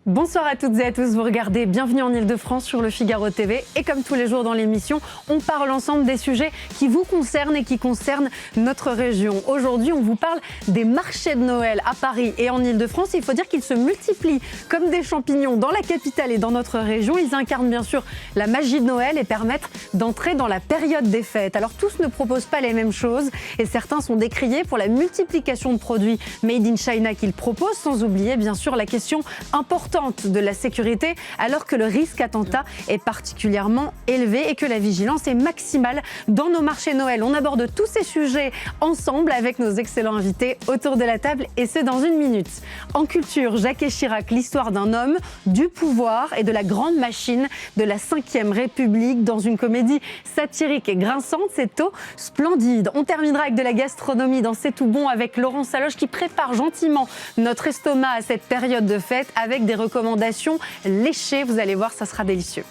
Bonsoir à toutes et à tous, vous regardez Bienvenue en Ile-de-France sur le Figaro TV et comme tous les jours dans l'émission, on parle ensemble des sujets qui vous concernent et qui concernent notre région. Aujourd'hui, on vous parle des marchés de Noël à Paris et en Ile-de-France. Il faut dire qu'ils se multiplient comme des champignons dans la capitale et dans notre région. Ils incarnent bien sûr la magie de Noël et permettent d'entrer dans la période des fêtes. Alors tous ne proposent pas les mêmes choses et certains sont décriés pour la multiplication de produits made in China qu'ils proposent, sans oublier bien sûr la question importante de la sécurité alors que le risque attentat est particulièrement élevé et que la vigilance est maximale dans nos marchés Noël. On aborde tous ces sujets ensemble avec nos excellents invités autour de la table et ce dans une minute. En culture, Jacques Chirac, l'histoire d'un homme, du pouvoir et de la grande machine de la Ve République dans une comédie satirique et grinçante, c'est au Splendide. On terminera avec de la gastronomie dans C'est tout bon avec Laurent Saloche qui prépare gentiment notre estomac à cette période de fête avec des recommandations léchées. Vous allez voir, ça sera délicieux.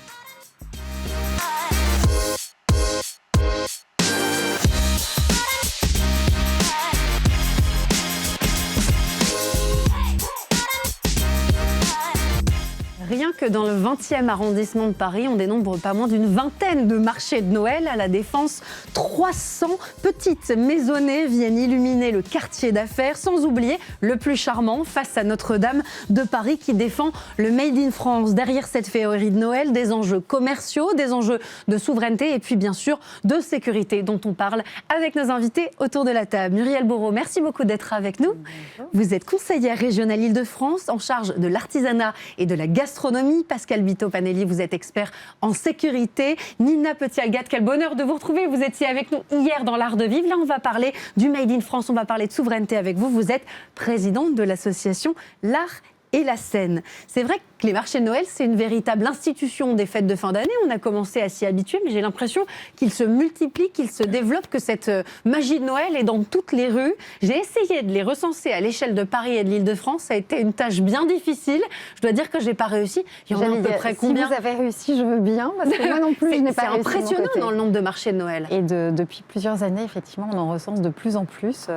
Rien que dans le 20e arrondissement de Paris, on dénombre pas moins d'une vingtaine de marchés de Noël. À la Défense, 300 petites maisonnées viennent illuminer le quartier d'affaires, sans oublier le plus charmant, face à Notre-Dame de Paris, qui défend le Made in France. Derrière cette féerie de Noël, des enjeux commerciaux, des enjeux de souveraineté et puis bien sûr de sécurité dont on parle avec nos invités autour de la table. Muriel Bourreau, merci beaucoup d'être avec nous. Bonjour. Vous êtes conseillère régionale Île-de-France en charge de l'artisanat et de la gastronomie. Pascal Bito-Panelli, vous êtes expert en sécurité. Nina Petit-Algat, quel bonheur de vous retrouver. Vous étiez avec nous hier dans l'Art de Vivre. Là, on va parler du Made in France, on va parler de souveraineté avec vous. Vous êtes présidente de l'association L'Art et la Scène. C'est vrai que les marchés de Noël, c'est une véritable institution des fêtes de fin d'année. On a commencé à s'y habituer, mais j'ai l'impression qu'ils se multiplient, qu'ils se développent, que cette magie de Noël est dans toutes les rues. J'ai essayé de les recenser à l'échelle de Paris et de l'Île-de-France. Ça a été une tâche bien difficile. Je dois dire que je n'ai pas réussi. Il y en a à peu près combien ? Si vous avez réussi, je veux bien, parce que moi non plus, je n'ai pas réussi. C'est impressionnant dans le nombre de marchés de Noël. Et depuis plusieurs années, effectivement, on en recense de plus en plus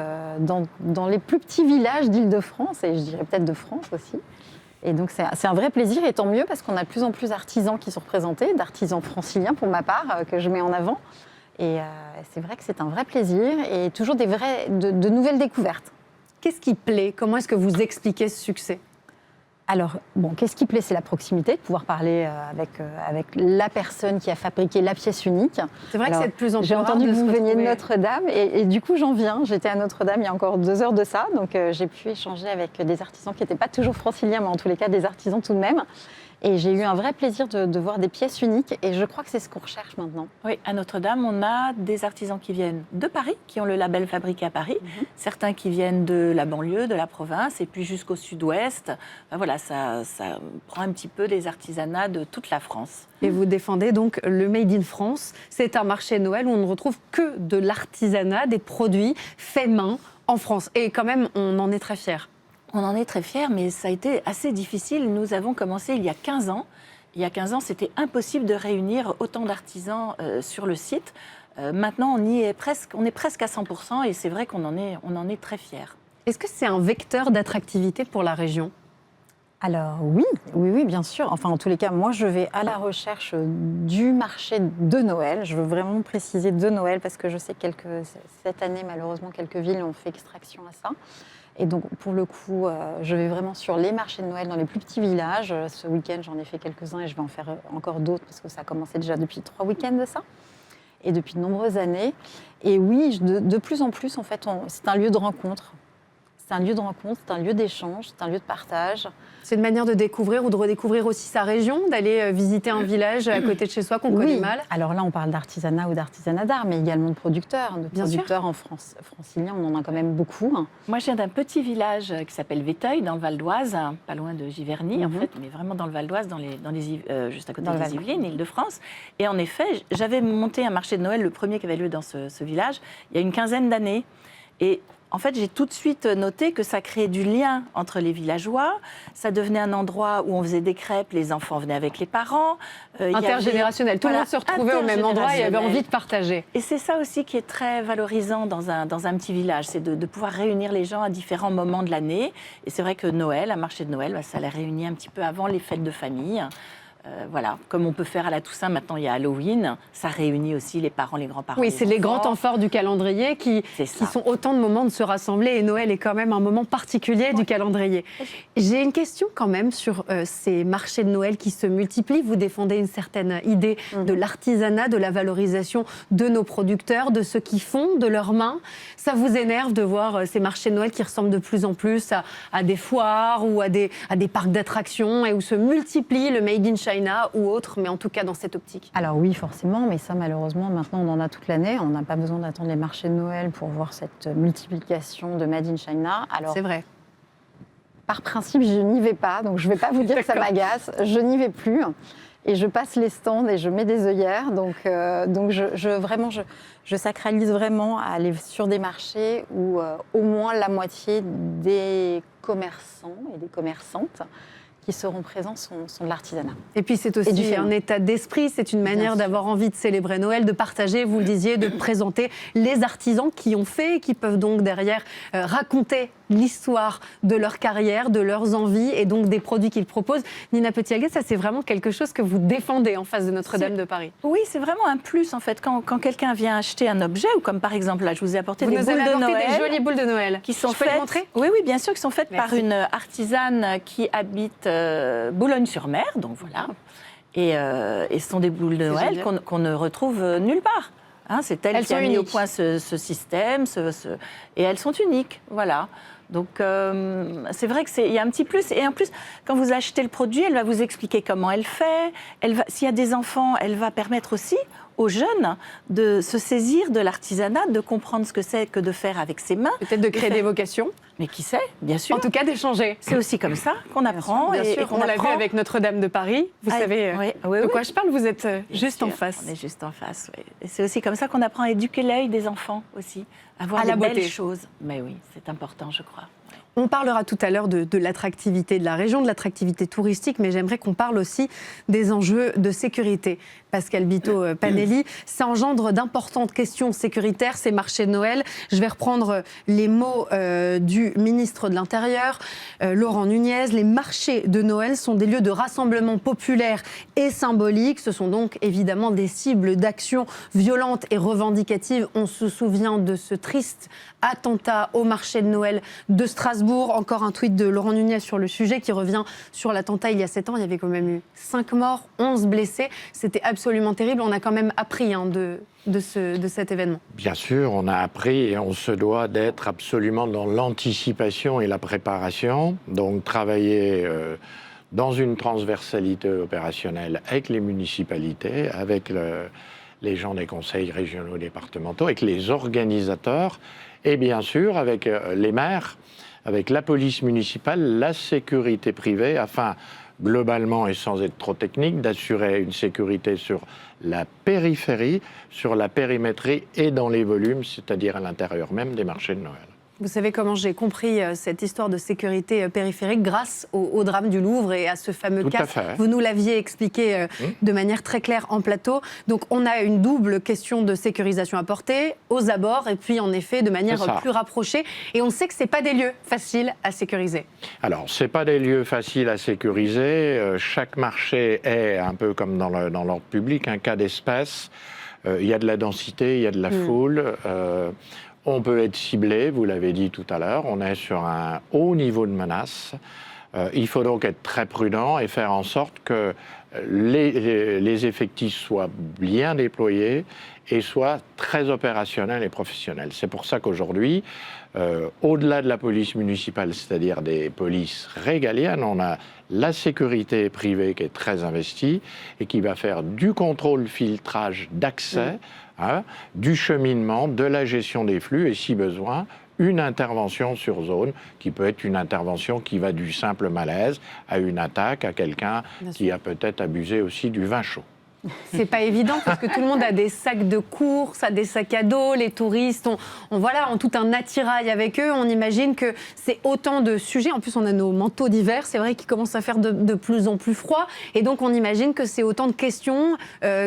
dans les plus petits villages d'Île-de-France, et je dirais peut-être de France aussi. Et donc c'est un vrai plaisir, et tant mieux parce qu'on a de plus en plus d'artisans qui sont représentés, d'artisans franciliens pour ma part, que je mets en avant. Et c'est vrai que c'est un vrai plaisir et toujours de nouvelles découvertes. Qu'est-ce qui plaît ? Comment est-ce que vous expliquez ce succès ? Alors, qu'est-ce qui plaît ? C'est la proximité, de pouvoir parler avec la personne qui a fabriqué la pièce unique. C'est vrai que c'est de plus en plus rare. J'ai entendu que vous veniez de retrouver... Notre-Dame et du coup, j'en viens. J'étais à Notre-Dame il y a encore 2 heures de ça, donc j'ai pu échanger avec des artisans qui n'étaient pas toujours franciliens, mais en tous les cas des artisans tout de même. Et j'ai eu un vrai plaisir de voir des pièces uniques et je crois que c'est ce qu'on recherche maintenant. Oui, à Notre-Dame, on a des artisans qui viennent de Paris, qui ont le label fabriqué à Paris, certains qui viennent de la banlieue, de la province et puis jusqu'au sud-ouest. Voilà, ça prend un petit peu des artisanats de toute la France. Et vous défendez donc le Made in France. C'est un marché de Noël où on ne retrouve que de l'artisanat, des produits faits main en France. Et quand même, on en est très fiers. On en est très fiers, mais ça a été assez difficile. Nous avons commencé il y a 15 ans. Il y a 15 ans, c'était impossible de réunir autant d'artisans sur le site. Maintenant, on est presque à 100% et c'est vrai qu'on en est très fiers. Est-ce que c'est un vecteur d'attractivité pour la région ? Alors oui, bien sûr. Enfin, en tous les cas, moi, je vais à la recherche du marché de Noël. Je veux vraiment préciser de Noël parce que je sais que cette année, malheureusement, quelques villes ont fait extraction à ça. Et donc, pour le coup, je vais vraiment sur les marchés de Noël dans les plus petits villages. Ce week-end, j'en ai fait quelques-uns et je vais en faire encore d'autres parce que ça a commencé déjà depuis 3 week-ends de ça et depuis de nombreuses années. Et oui, de plus en plus, en fait, c'est un lieu de rencontre. C'est un lieu de rencontre, c'est un lieu d'échange, c'est un lieu de partage. C'est une manière de découvrir ou de redécouvrir aussi sa région, d'aller visiter un village à côté de chez soi qu'on connaît mal. Alors là, on parle d'artisanat ou d'artisanat d'art, mais également de producteurs. En France, francilien, on en a quand même beaucoup. Moi, je viens d'un petit village qui s'appelle Véteuil, dans le Val d'Oise, pas loin de Giverny, en fait, mais vraiment dans le Val d'Oise, juste à côté des Yvelines, Île-de-France. Et en effet, j'avais monté un marché de Noël, le premier qui avait lieu dans ce village, il y a une 15aine d'années. Et en fait, j'ai tout de suite noté que ça créait du lien entre les villageois. Ça devenait un endroit où on faisait des crêpes, les enfants venaient avec les parents. Intergénérationnel, tout le monde se retrouvait au même endroit et avait envie de partager. Et c'est ça aussi qui est très valorisant dans un petit village, c'est de pouvoir réunir les gens à différents moments de l'année. Et c'est vrai que Noël, un marché de Noël, ça les réunit un petit peu avant les fêtes de famille. Voilà, comme on peut faire à la Toussaint, maintenant il y a Halloween, ça réunit aussi les parents, les grands-parents. Oui, c'est les grands temps forts du calendrier qui sont autant de moments de se rassembler, et Noël est quand même un moment particulier du calendrier. J'ai une question quand même sur ces marchés de Noël qui se multiplient. Vous défendez une certaine idée de l'artisanat, de la valorisation de nos producteurs, de ceux qui font de leurs mains. Ça vous énerve de voir ces marchés de Noël qui ressemblent de plus en plus à des foires ou à des parcs d'attractions et où se multiplie le Made in China ou autre, mais en tout cas dans cette optique. Alors oui, forcément, mais ça malheureusement, maintenant on en a toute l'année. On n'a pas besoin d'attendre les marchés de Noël pour voir cette multiplication de Made in China. Alors, c'est vrai. Par principe, je n'y vais pas, donc je ne vais pas vous dire que ça m'agace. Je n'y vais plus et je passe les stands et je mets des œillères. Donc je sacralise vraiment à aller sur des marchés où au moins la moitié des commerçants et des commerçantes qui seront présents sont de l'artisanat. Et puis c'est aussi un état d'esprit, c'est une manière d'avoir envie de célébrer Noël, de partager, vous le disiez, de présenter les artisans qui ont fait et qui peuvent donc derrière raconter l'histoire de leur carrière, de leurs envies et donc des produits qu'ils proposent. Nina Petit-Alguet, ça c'est vraiment quelque chose que vous défendez en face de Notre-Dame de Paris. Oui, c'est vraiment un plus en fait. Quand quelqu'un vient acheter un objet, ou comme par exemple là, je vous ai apporté des boules de Noël. Des jolies boules de Noël. Qui sont faites. Montrer ? Oui, bien sûr, qui sont faites par une artisane qui habite Boulogne-sur-Mer, donc voilà. Et ce sont des boules de Noël qu'on ne retrouve nulle part. Hein, c'est elle qui a mis au point ce système, et elles sont uniques, voilà. Donc c'est vrai qu'il y a un petit plus. Et en plus, quand vous achetez le produit, elle va vous expliquer comment elle fait. S'il y a des enfants, elle va permettre aussi aux jeunes de se saisir de l'artisanat, de comprendre ce que c'est que de faire avec ses mains. Peut-être de créer des vocations. Mais qui sait, bien sûr. En tout cas, d'échanger. C'est aussi comme ça qu'on apprend. Bien sûr, on l'a vu avec Notre-Dame de Paris. Vous savez de quoi je parle, vous êtes juste en face. On est juste en face, oui. Et c'est aussi comme ça qu'on apprend à éduquer l'œil des enfants aussi, à voir les belles choses. Mais oui, c'est important, je crois. On parlera tout à l'heure de l'attractivité de la région, de l'attractivité touristique, mais j'aimerais qu'on parle aussi des enjeux de sécurité. Pascal Bito-Panelli, ça engendre d'importantes questions sécuritaires, ces marchés de Noël. Je vais reprendre les mots du ministre de l'Intérieur, Laurent Nunez. Les marchés de Noël sont des lieux de rassemblement populaire et symbolique. Ce sont donc évidemment des cibles d'actions violentes et revendicatives. On se souvient de ce triste attentat au marché de Noël de Strasbourg. Encore un tweet de Laurent Nunez sur le sujet qui revient sur l'attentat il y a 7 ans. Il y avait quand même eu 5 morts, 11 blessés. C'était absolument terrible. On a quand même appris de cet événement. Bien sûr, on a appris et on se doit d'être absolument dans l'anticipation et la préparation. Donc travailler dans une transversalité opérationnelle avec les municipalités, avec les gens des conseils régionaux et départementaux, avec les organisateurs et bien sûr avec les maires, avec la police municipale, la sécurité privée, afin globalement et sans être trop technique, d'assurer une sécurité sur la périphérie, sur la périmétrie et dans les volumes, c'est-à-dire à l'intérieur même des marchés de Noël. Vous savez comment j'ai compris cette histoire de sécurité périphérique grâce au drame du Louvre et à ce fameux Tout casque. à fait. Vous nous l'aviez expliqué de manière très claire en plateau. Donc on a une double question de sécurisation à porter aux abords et puis en effet de manière plus rapprochée. Et on sait que ce n'est pas des lieux faciles à sécuriser. Alors, ce n'est pas des lieux faciles à sécuriser. Chaque marché est un peu comme dans l'ordre public, un cas d'espèce. Il y a de la densité, il y a de la foule. On peut être ciblé, vous l'avez dit tout à l'heure, on est sur un haut niveau de menace. Il faut donc être très prudent et faire en sorte que les effectifs soient bien déployés et soient très opérationnels et professionnels. C'est pour ça qu'aujourd'hui, au-delà de la police municipale, c'est-à-dire des polices régaliennes, on a la sécurité privée qui est très investie et qui va faire du contrôle filtrage d'accès, du cheminement, de la gestion des flux et si besoin, une intervention sur zone qui peut être une intervention qui va du simple malaise à une attaque à quelqu'un qui a peut-être abusé aussi du vin chaud. C'est pas évident parce que tout le monde a des sacs de course, a des sacs à dos, les touristes ont tout un attirail avec eux. On imagine que c'est autant de sujets. En plus, on a nos manteaux d'hiver, c'est vrai, qui commencent à faire de plus en plus froid. Et donc, on imagine que c'est autant de questions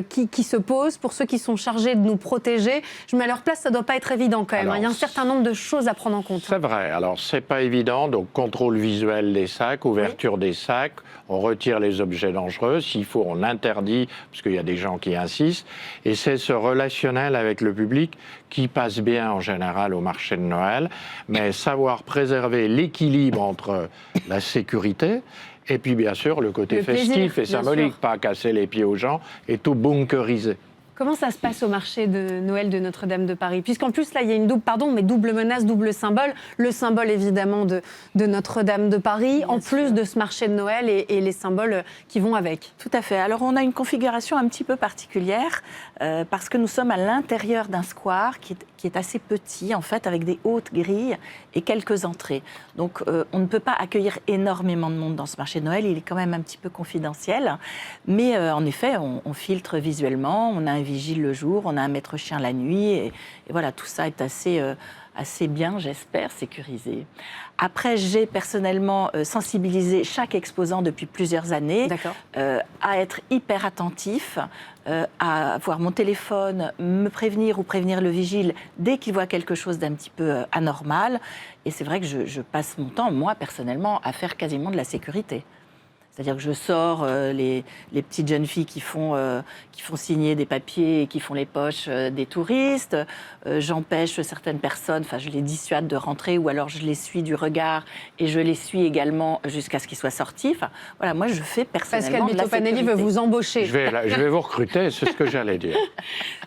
qui se posent pour ceux qui sont chargés de nous protéger. Je me mets à leur place, ça doit pas être évident quand même. Alors, il y a un certain nombre de choses à prendre en compte. C'est vrai. Alors, c'est pas évident. Donc, contrôle visuel des sacs, ouverture des sacs, on retire les objets dangereux. S'il faut, on interdit, parce qu'il y a des gens qui insistent. Et c'est ce relationnel avec le public qui passe bien en général au marché de Noël. Mais savoir préserver l'équilibre entre la sécurité et puis, bien sûr, le côté festif et symbolique. Pas casser les pieds aux gens et tout bunkeriser. Comment ça se passe au marché de Noël de Notre-Dame de Paris? Puisqu'en plus, là, il y a une double menace, double symbole. Le symbole, évidemment, de Notre-Dame de Paris, bien en sûr. Plus de ce marché de Noël et les symboles qui vont avec. Tout à fait. Alors, on a une configuration un petit peu particulière parce que nous sommes à l'intérieur d'un square qui est assez petit, en fait, avec des hautes grilles et quelques entrées. Donc, on ne peut pas accueillir énormément de monde dans ce marché de Noël. Il est quand même un petit peu confidentiel. Mais, en effet, on filtre visuellement. On a un vigile le jour, on a un maître chien la nuit. Et voilà, tout ça est assez bien, j'espère, sécurisé. Après, j'ai personnellement sensibilisé chaque exposant depuis plusieurs années à être hyper attentif, à avoir mon téléphone, me prévenir ou prévenir le vigile dès qu'il voit quelque chose d'un petit peu anormal. Et c'est vrai que je passe mon temps, moi, personnellement, à faire quasiment de la sécurité. C'est-à-dire que je sors les petites jeunes filles qui font signer des papiers et qui font les poches des touristes. J'empêche certaines personnes, je les dissuade de rentrer ou alors je les suis du regard et je les suis également jusqu'à ce qu'ils soient sortis. Voilà, moi, je fais personnellement de la sécurité. Pascal Bito-Panelli veut vous embaucher. Je vais vous recruter, c'est ce que j'allais dire.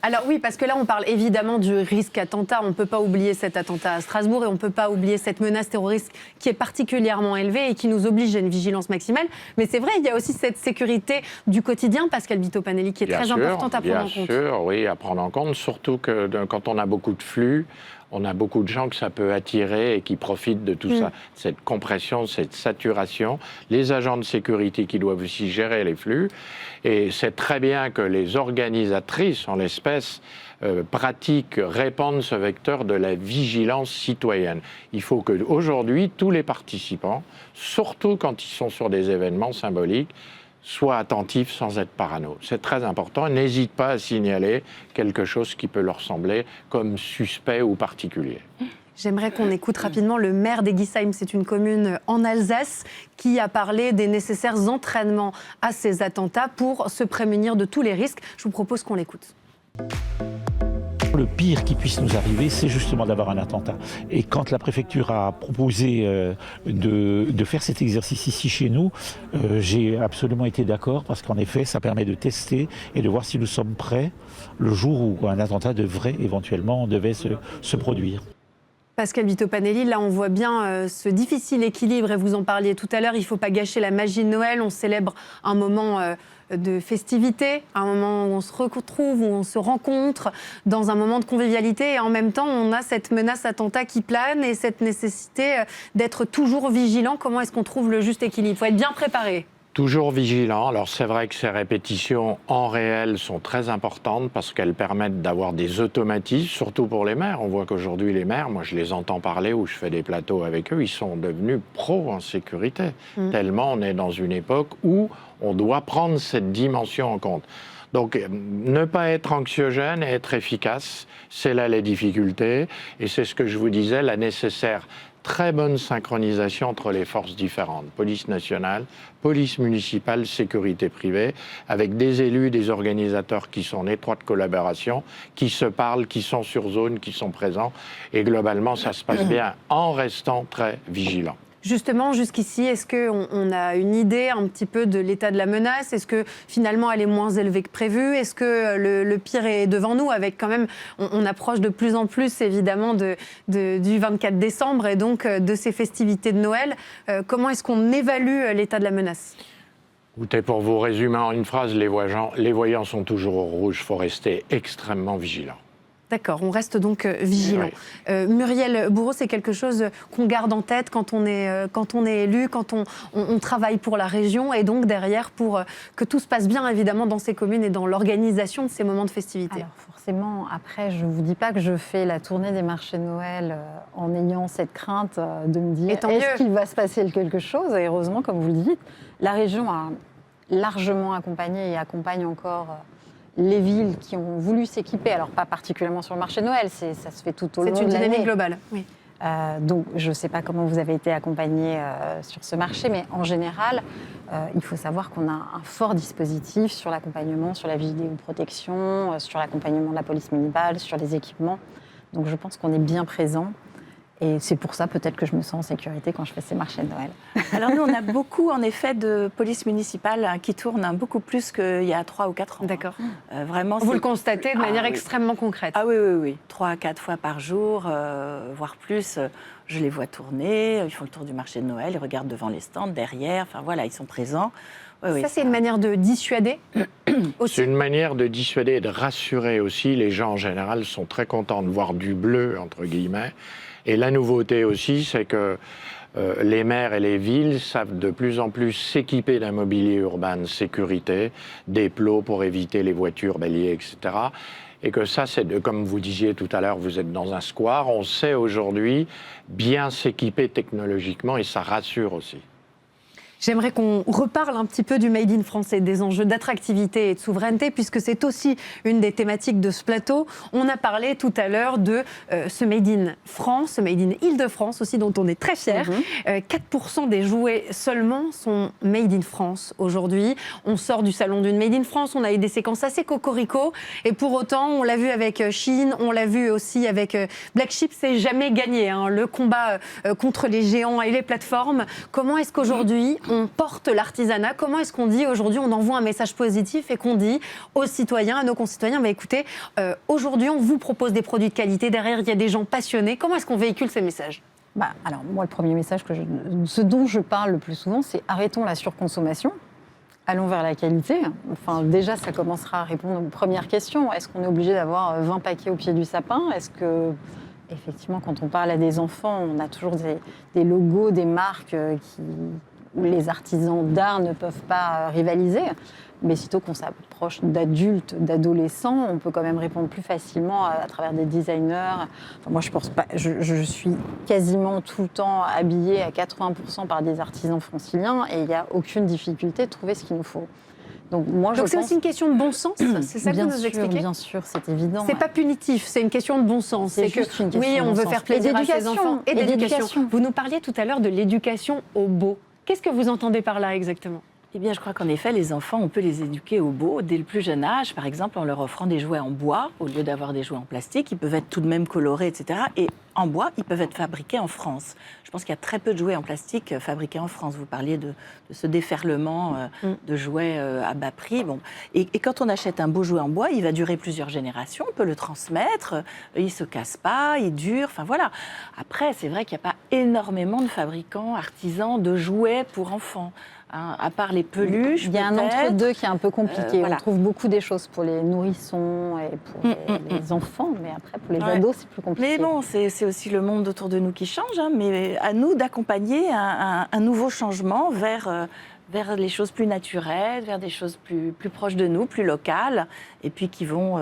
Alors oui, parce que là, on parle évidemment du risque attentat. On ne peut pas oublier cet attentat à Strasbourg et on ne peut pas oublier cette menace terroriste qui est particulièrement élevée et qui nous oblige à une vigilance maximale. Mais c'est vrai, il y a aussi cette sécurité du quotidien, Pascal Bito-Panelli, qui est très importante à prendre en compte. Bien sûr, oui, à prendre en compte, surtout que quand on a beaucoup de flux, on a beaucoup de gens que ça peut attirer et qui profitent de tout ça, cette compression, cette saturation. Les agents de sécurité qui doivent aussi gérer les flux. Et c'est très bien que les organisatrices, en l'espèce, pratiquent, répandent ce vecteur de la vigilance citoyenne. Il faut qu'aujourd'hui, tous les participants, surtout quand ils sont sur des événements symboliques, soient attentifs sans être parano. C'est très important. N'hésite pas à signaler quelque chose qui peut leur sembler comme suspect ou particulier. J'aimerais qu'on écoute rapidement le maire d'Eguisheim, c'est une commune en Alsace, qui a parlé des nécessaires entraînements à ces attentats pour se prémunir de tous les risques. Je vous propose qu'on l'écoute. Le pire qui puisse nous arriver, c'est justement d'avoir un attentat. Et quand la préfecture a proposé de faire cet exercice ici chez nous, j'ai absolument été d'accord parce qu'en effet, ça permet de tester et de voir si nous sommes prêts le jour où un attentat devait se produire. Pascal Bito-Panelli, là on voit bien ce difficile équilibre et vous en parliez tout à l'heure, il ne faut pas gâcher la magie de Noël, on célèbre un moment de festivité, un moment où on se retrouve, où on se rencontre, dans un moment de convivialité et en même temps on a cette menace attentat qui plane et cette nécessité d'être toujours vigilant. Comment est-ce qu'on trouve le juste équilibre? Il faut être bien préparé. Toujours vigilant. Alors c'est vrai que ces répétitions en réel sont très importantes parce qu'elles permettent d'avoir des automatismes, surtout pour les maires. On voit qu'aujourd'hui les maires, moi je les entends parler ou je fais des plateaux avec eux, ils sont devenus pros en sécurité. Tellement on est dans une époque où on doit prendre cette dimension en compte. Donc, ne pas être anxiogène et être efficace, c'est là les difficultés. Et c'est ce que je vous disais, la nécessaire très bonne synchronisation entre les forces différentes. Police nationale, police municipale, sécurité privée, avec des élus, des organisateurs qui sont en étroite collaboration, qui se parlent, qui sont sur zone, qui sont présents. Et globalement, ça se passe bien en restant très vigilant. Justement, jusqu'ici, est-ce qu'on a une idée un petit peu de l'état de la menace? Est-ce que finalement elle est moins élevée que prévu? Est-ce que le pire est devant nous? Avec quand même, on approche de plus en plus évidemment du 24 décembre et donc de ces festivités de Noël. Comment est-ce qu'on évalue l'état de la menace? Écoutez, pour vous résumer en une phrase, les voyants sont toujours au rouge. Il faut rester extrêmement vigilant. D'accord, on reste donc vigilant. Oui. Muriel Bourreau, c'est quelque chose qu'on garde en tête quand on est élu, quand on travaille pour la région et donc derrière pour que tout se passe bien évidemment dans ces communes et dans l'organisation de ces moments de festivité. Alors forcément, après, je ne vous dis pas que je fais la tournée des marchés de Noël en ayant cette crainte de me dire est-ce qu'il va se passer quelque chose. Et heureusement, comme vous le dites, la région a largement accompagné et accompagne encore les villes qui ont voulu s'équiper. Alors pas particulièrement sur le marché de Noël, ça se fait tout au long de l'année. C'est une dynamique globale, oui. Donc je ne sais pas comment vous avez été accompagné sur ce marché, mais en général, il faut savoir qu'on a un fort dispositif sur l'accompagnement, sur la vidéoprotection, sur l'accompagnement de la police municipale, sur les équipements. Donc je pense qu'on est bien présent. Et c'est pour ça peut-être que je me sens en sécurité quand je fais ces marchés de Noël. Alors nous, on a beaucoup en effet de police municipale qui tournent beaucoup plus qu'il y a 3 ou 4 ans. D'accord. Vraiment, vous le constatez de manière extrêmement concrète. Ah oui. 3 à 4 fois par jour, voire plus. Je les vois tourner, ils font le tour du marché de Noël, ils regardent devant les stands, derrière, enfin voilà, ils sont présents. Ça, c'est une manière de dissuader aussi. C'est une manière de dissuader et de rassurer aussi. Les gens, en général, sont très contents de voir du bleu, entre guillemets. Et la nouveauté aussi, c'est que les maires et les villes savent de plus en plus s'équiper d'un mobilier urbain de sécurité, des plots pour éviter les voitures béliers, etc. Et que ça, c'est, comme vous disiez tout à l'heure, vous êtes dans un square, on sait aujourd'hui bien s'équiper technologiquement et ça rassure aussi. J'aimerais qu'on reparle un petit peu du Made in France et des enjeux d'attractivité et de souveraineté, puisque c'est aussi une des thématiques de ce plateau. On a parlé tout à l'heure de ce Made in France, ce Made in Île-de-France aussi, dont on est très fiers. 4% des jouets seulement sont Made in France aujourd'hui. On sort du salon d'une Made in France, on a eu des séquences assez cocorico, et pour autant, on l'a vu avec Shein, on l'a vu aussi avec Black Sheep, c'est jamais gagné, hein, le combat contre les géants et les plateformes. Comment est-ce qu'aujourd'hui, on porte l'artisanat? Comment est-ce qu'on dit aujourd'hui, on envoie un message positif et qu'on dit aux citoyens, à nos concitoyens, bah écoutez, aujourd'hui on vous propose des produits de qualité, derrière il y a des gens passionnés. Comment est-ce qu'on véhicule ces messages? Alors moi, le premier message, ce dont je parle le plus souvent, c'est arrêtons la surconsommation. Allons vers la qualité. Enfin, déjà, ça commencera à répondre aux premières questions. Est-ce qu'on est obligé d'avoir 20 paquets au pied du sapin? Est-ce que, effectivement, quand on parle à des enfants, on a toujours des logos, des marques où les artisans d'art ne peuvent pas rivaliser. Mais sitôt qu'on s'approche d'adultes, d'adolescents, on peut quand même répondre plus facilement à travers des designers. Enfin, moi, je pense pas. Je suis quasiment tout le temps habillée à 80% par des artisans franciliens et il n'y a aucune difficulté de trouver ce qu'il nous faut. Donc c'est aussi une question de bon sens, c'est ça que vous nous expliquez? Bien sûr, c'est évident. C'est pas punitif, c'est une question de bon sens. C'est juste une question oui, on de bon veut sens. faire plaisir à ses enfants et d'éducation. Vous nous parliez tout à l'heure de l'éducation au beau. Qu'est-ce que vous entendez par là exactement? Eh bien, je crois qu'en effet, les enfants, on peut les éduquer au beau dès le plus jeune âge. Par exemple, en leur offrant des jouets en bois, au lieu d'avoir des jouets en plastique. Ils peuvent être tout de même colorés, etc. Et en bois, ils peuvent être fabriqués en France. Je pense qu'il y a très peu de jouets en plastique fabriqués en France. Vous parliez de ce déferlement de jouets à bas prix. Bon. Et quand on achète un beau jouet en bois, il va durer plusieurs générations. On peut le transmettre. Il ne se casse pas, il dure. Enfin, voilà. Après, c'est vrai qu'il n'y a pas énormément de fabricants, artisans de jouets pour enfants. Hein, à part les peluches, il y a un entre-deux qui est un peu compliqué. Voilà. On trouve beaucoup des choses pour les nourrissons et pour les enfants, mais après pour les ados, c'est plus compliqué. Mais bon, c'est aussi le monde autour de nous qui change, hein, mais à nous d'accompagner un nouveau changement vers les choses plus naturelles, vers des choses plus proches de nous, plus locales, et puis qui vont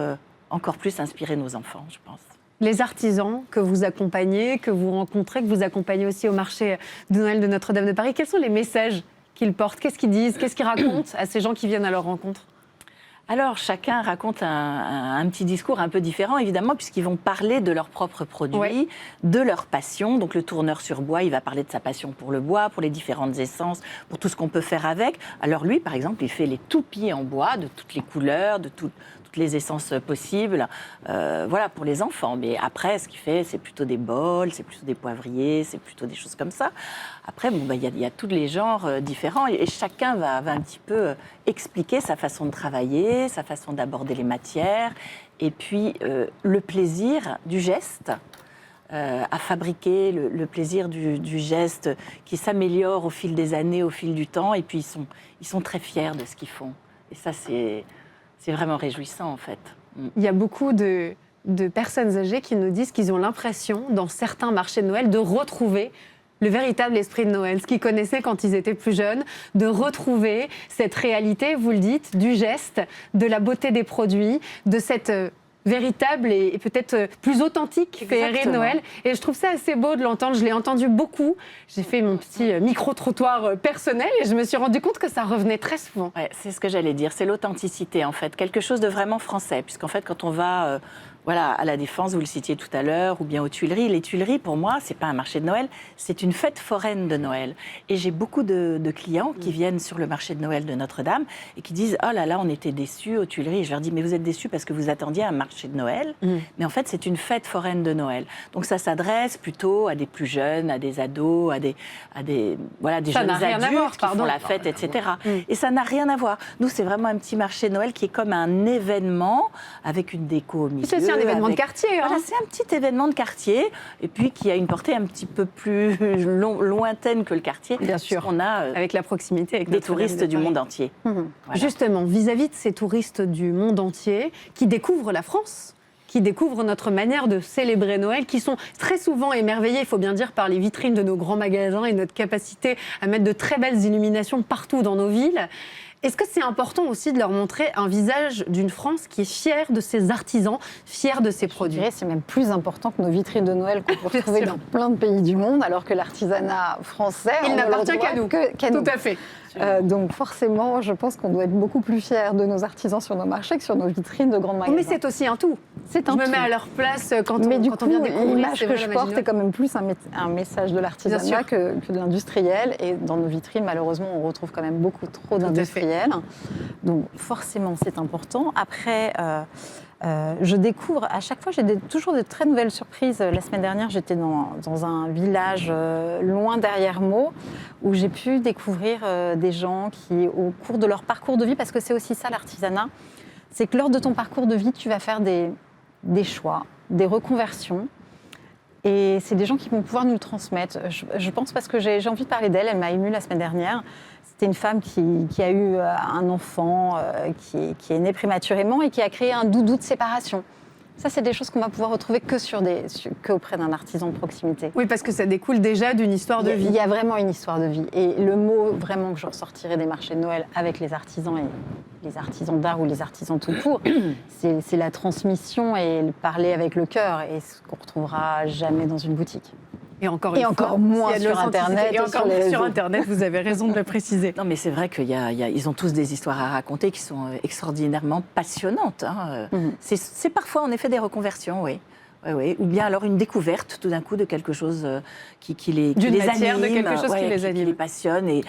encore plus inspirer nos enfants, je pense. Les artisans que vous accompagnez, que vous rencontrez, que vous accompagnez aussi au marché de Noël de Notre-Dame de Paris, quels sont les messages qu'ils portent? Qu'est-ce qu'ils disent? Qu'est-ce qu'ils racontent à ces gens qui viennent à leur rencontre? Alors, chacun raconte un petit discours un peu différent, évidemment, puisqu'ils vont parler de leurs propres produits, de leur passion. Donc, le tourneur sur bois, il va parler de sa passion pour le bois, pour les différentes essences, pour tout ce qu'on peut faire avec. Alors, lui, par exemple, il fait les toupies en bois, de toutes les couleurs, de toutes les essences possibles, voilà, pour les enfants. Mais après, ce qu'il fait, c'est plutôt des bols, c'est plutôt des poivriers, c'est plutôt des choses comme ça. Après, il y a tous les genres différents et chacun va un petit peu expliquer sa façon de travailler, sa façon d'aborder les matières et puis le plaisir du geste. À fabriquer, le plaisir du geste qui s'améliore au fil des années, au fil du temps. Et puis, ils sont très fiers de ce qu'ils font. Et ça, c'est vraiment réjouissant, en fait. Il y a beaucoup de de personnes âgées qui nous disent qu'ils ont l'impression, dans certains marchés de Noël, de retrouver le véritable esprit de Noël, ce qu'ils connaissaient quand ils étaient plus jeunes, de retrouver cette réalité, vous le dites, du geste, de la beauté des produits, de cette véritable et peut-être plus authentique féerie de Noël. Et je trouve ça assez beau de l'entendre. Je l'ai entendu beaucoup. J'ai fait mon petit micro-trottoir personnel et je me suis rendu compte que ça revenait très souvent. Ouais, c'est ce que j'allais dire. C'est l'authenticité, en fait. Quelque chose de vraiment français. Puisqu'en fait, quand on va à la Défense, vous le citiez tout à l'heure, ou bien aux Tuileries. Les Tuileries, pour moi, c'est pas un marché de Noël, c'est une fête foraine de Noël. Et j'ai beaucoup de clients qui viennent sur le marché de Noël de Notre-Dame et qui disent « Oh là là, on était déçus aux Tuileries ». Et je leur dis « Mais vous êtes déçus parce que vous attendiez un marché de Noël. Mais en fait, c'est une fête foraine de Noël. Donc ça s'adresse plutôt à des plus jeunes, à des ados, à des jeunes adultes qui font la fête, etc. Et ça n'a rien à voir. Nous, c'est vraiment un petit marché de Noël qui est comme un événement avec une déco au milieu. C'est un événement de quartier. Voilà, c'est un petit événement de quartier, et puis qui a une portée un petit peu plus lointaine que le quartier. Bien sûr, on a avec la proximité avec des touristes du monde entier. Voilà. Justement, vis-à-vis de ces touristes du monde entier qui découvrent la France, qui découvrent notre manière de célébrer Noël, qui sont très souvent émerveillés, il faut bien dire, par les vitrines de nos grands magasins et notre capacité à mettre de très belles illuminations partout dans nos villes. Est-ce que c'est important aussi de leur montrer un visage d'une France qui est fière de ses artisans, fière de ses produits ? Je dirais c'est même plus important que nos vitrines de Noël qu'on peut retrouver dans plein de pays du monde, alors que l'artisanat français, il n'appartient qu'à nous. Tout à fait. Donc forcément, je pense qu'on doit être beaucoup plus fiers de nos artisans sur nos marchés que sur nos vitrines de grands magasins. Mais c'est aussi un tout. C'est un je me tout. mets à leur place quand on vient découvrir. L'image que je porte est quand même plus un message de l'artisanat que de l'industriel. Et dans nos vitrines, malheureusement, on retrouve quand même beaucoup trop d'industriels. Donc forcément, c'est important. Après... je découvre, à chaque fois, j'ai toujours de très nouvelles surprises. La semaine dernière, j'étais dans un village loin derrière Meaux, où j'ai pu découvrir des gens qui, au cours de leur parcours de vie, parce que c'est aussi ça l'artisanat, c'est que lors de ton parcours de vie, tu vas faire des choix, des reconversions. Et c'est des gens qui vont pouvoir nous le transmettre. Je pense parce que j'ai envie de parler d'elle, elle m'a émue la semaine dernière. C'était une femme qui a eu un enfant qui est né prématurément et qui a créé un doudou de séparation. Ça, c'est des choses qu'on va pouvoir retrouver que auprès d'un artisan de proximité. Oui, parce que ça découle déjà d'une histoire de vie. Il y a vraiment une histoire de vie. Et le mot vraiment que je ressortirais des marchés de Noël avec les artisans et les artisans d'art ou les artisans tout court, c'est la transmission et le parler avec le cœur, et ce qu'on ne retrouvera jamais dans une boutique. Et encore moins sur Internet. Et encore moins sur Internet, vous avez raison de le préciser. Non, mais c'est vrai qu'ils ont tous des histoires à raconter qui sont extraordinairement passionnantes. Hein. C'est parfois, en effet, des reconversions, oui. Oui. Ou bien alors une découverte, tout d'un coup, de quelque chose qui les anime. De quelque chose qui les anime. Qui les passionne. Et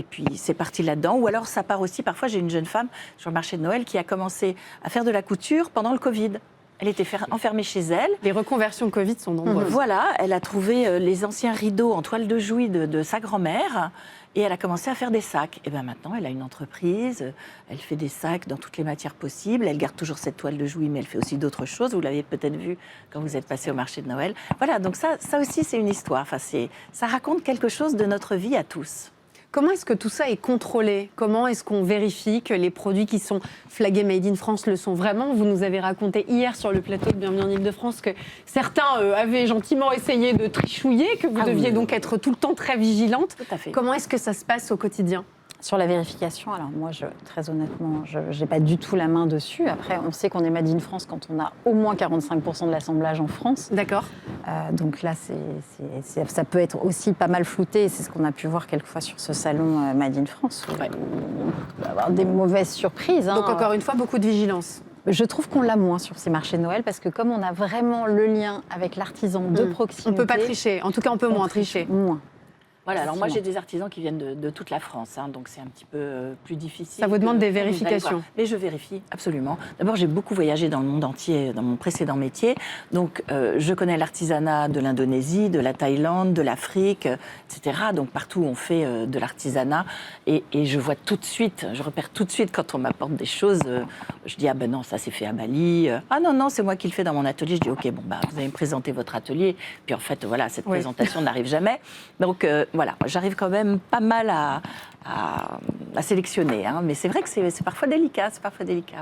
puis, c'est parti là-dedans. Ou alors, ça part aussi, parfois, j'ai une jeune femme sur le marché de Noël qui a commencé à faire de la couture pendant le Covid. Elle était enfermée chez elle. Les reconversions Covid sont nombreuses. Voilà, elle a trouvé les anciens rideaux en toile de Jouy de sa grand-mère et elle a commencé à faire des sacs. Et bien maintenant, elle a une entreprise, elle fait des sacs dans toutes les matières possibles. Elle garde toujours cette toile de Jouy, mais elle fait aussi d'autres choses. Vous l'avez peut-être vu quand vous êtes passé au marché de Noël. Voilà, donc ça aussi, c'est une histoire. Enfin, ça raconte quelque chose de notre vie à tous. Comment est-ce que tout ça est contrôlé ? Comment est-ce qu'on vérifie que les produits qui sont flagués Made in France le sont vraiment ? Vous nous avez raconté hier sur le plateau de Bienvenue en Ile-de-France que certains avaient gentiment essayé de trichouiller, que vous deviez donc être tout le temps très vigilante. Tout à fait. Comment est-ce que ça se passe au quotidien ? Sur la vérification, alors moi, très honnêtement, je n'ai pas du tout la main dessus. Après, on sait qu'on est Made in France quand on a au moins 45% de l'assemblage en France. D'accord. Donc là, ça peut être aussi pas mal flouté. C'est ce qu'on a pu voir quelquefois sur ce salon Made in France, où on peut avoir des mauvaises surprises. Donc encore une fois, beaucoup de vigilance. Je trouve qu'on l'a moins sur ces marchés de Noël parce que comme on a vraiment le lien avec l'artisan de proximité... On ne peut pas tricher. En tout cas, on peut moins tricher. Moins. Voilà, alors moi j'ai des artisans qui viennent de toute la France, hein, donc c'est un petit peu plus difficile. Ça vous demande des vérifications. Mais je vérifie, absolument. D'abord, j'ai beaucoup voyagé dans le monde entier, dans mon précédent métier, donc je connais l'artisanat de l'Indonésie, de la Thaïlande, de l'Afrique, etc. Donc partout on fait de l'artisanat et je vois tout de suite, je repère tout de suite quand on m'apporte des choses, je dis ah ben non, ça c'est fait à Bali, ah non, c'est moi qui le fais dans mon atelier, je dis ok, bon bah vous allez me présenter votre atelier, puis en fait voilà, cette présentation n'arrive jamais. Donc voilà, j'arrive quand même pas mal à sélectionner. Hein. Mais c'est vrai que c'est parfois délicat,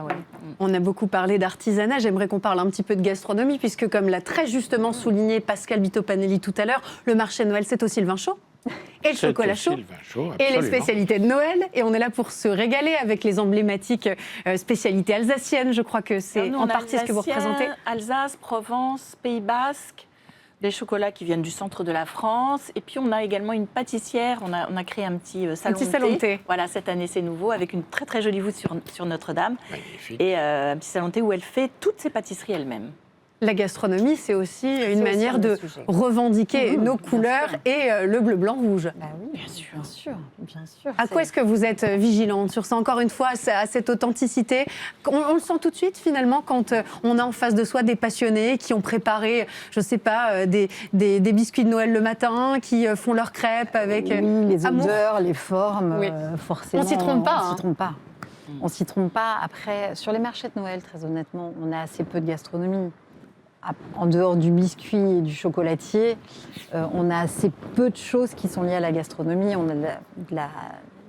ouais. On a beaucoup parlé d'artisanat, j'aimerais qu'on parle un petit peu de gastronomie, puisque comme l'a très justement souligné Pascal Bitopanelli tout à l'heure, le marché de Noël, c'est aussi le vin chaud. Et le chocolat chaud, et les spécialités de Noël. Et on est là pour se régaler avec les emblématiques spécialités alsaciennes. Je crois que c'est en partie ce que vous représentez. Alsace, Provence, Pays Basque, des chocolats qui viennent du centre de la France. Et puis on a également une pâtissière. On a créé un petit salon de thé. Voilà, cette année c'est nouveau, avec une très très jolie voûte sur Notre-Dame. Magnifique. Et un petit salon de thé où elle fait toutes ses pâtisseries elle-même. La gastronomie, c'est aussi une manière de revendiquer nos couleurs et le bleu, blanc, rouge. Bah oui, bien sûr. À quoi est-ce que vous êtes vigilante sur ça? Encore une fois, à cette authenticité. On le sent tout de suite, finalement, quand on a en face de soi des passionnés qui ont préparé, je ne sais pas, des biscuits de Noël le matin, qui font leurs crêpes avec les amour. odeurs, les formes, forcément. On s'y trompe pas. On s'y trompe pas. On s'y trompe pas. Après, sur les marchés de Noël, très honnêtement, on a assez peu de gastronomie. En dehors du biscuit et du chocolatier, on a assez peu de choses qui sont liées à la gastronomie. On a de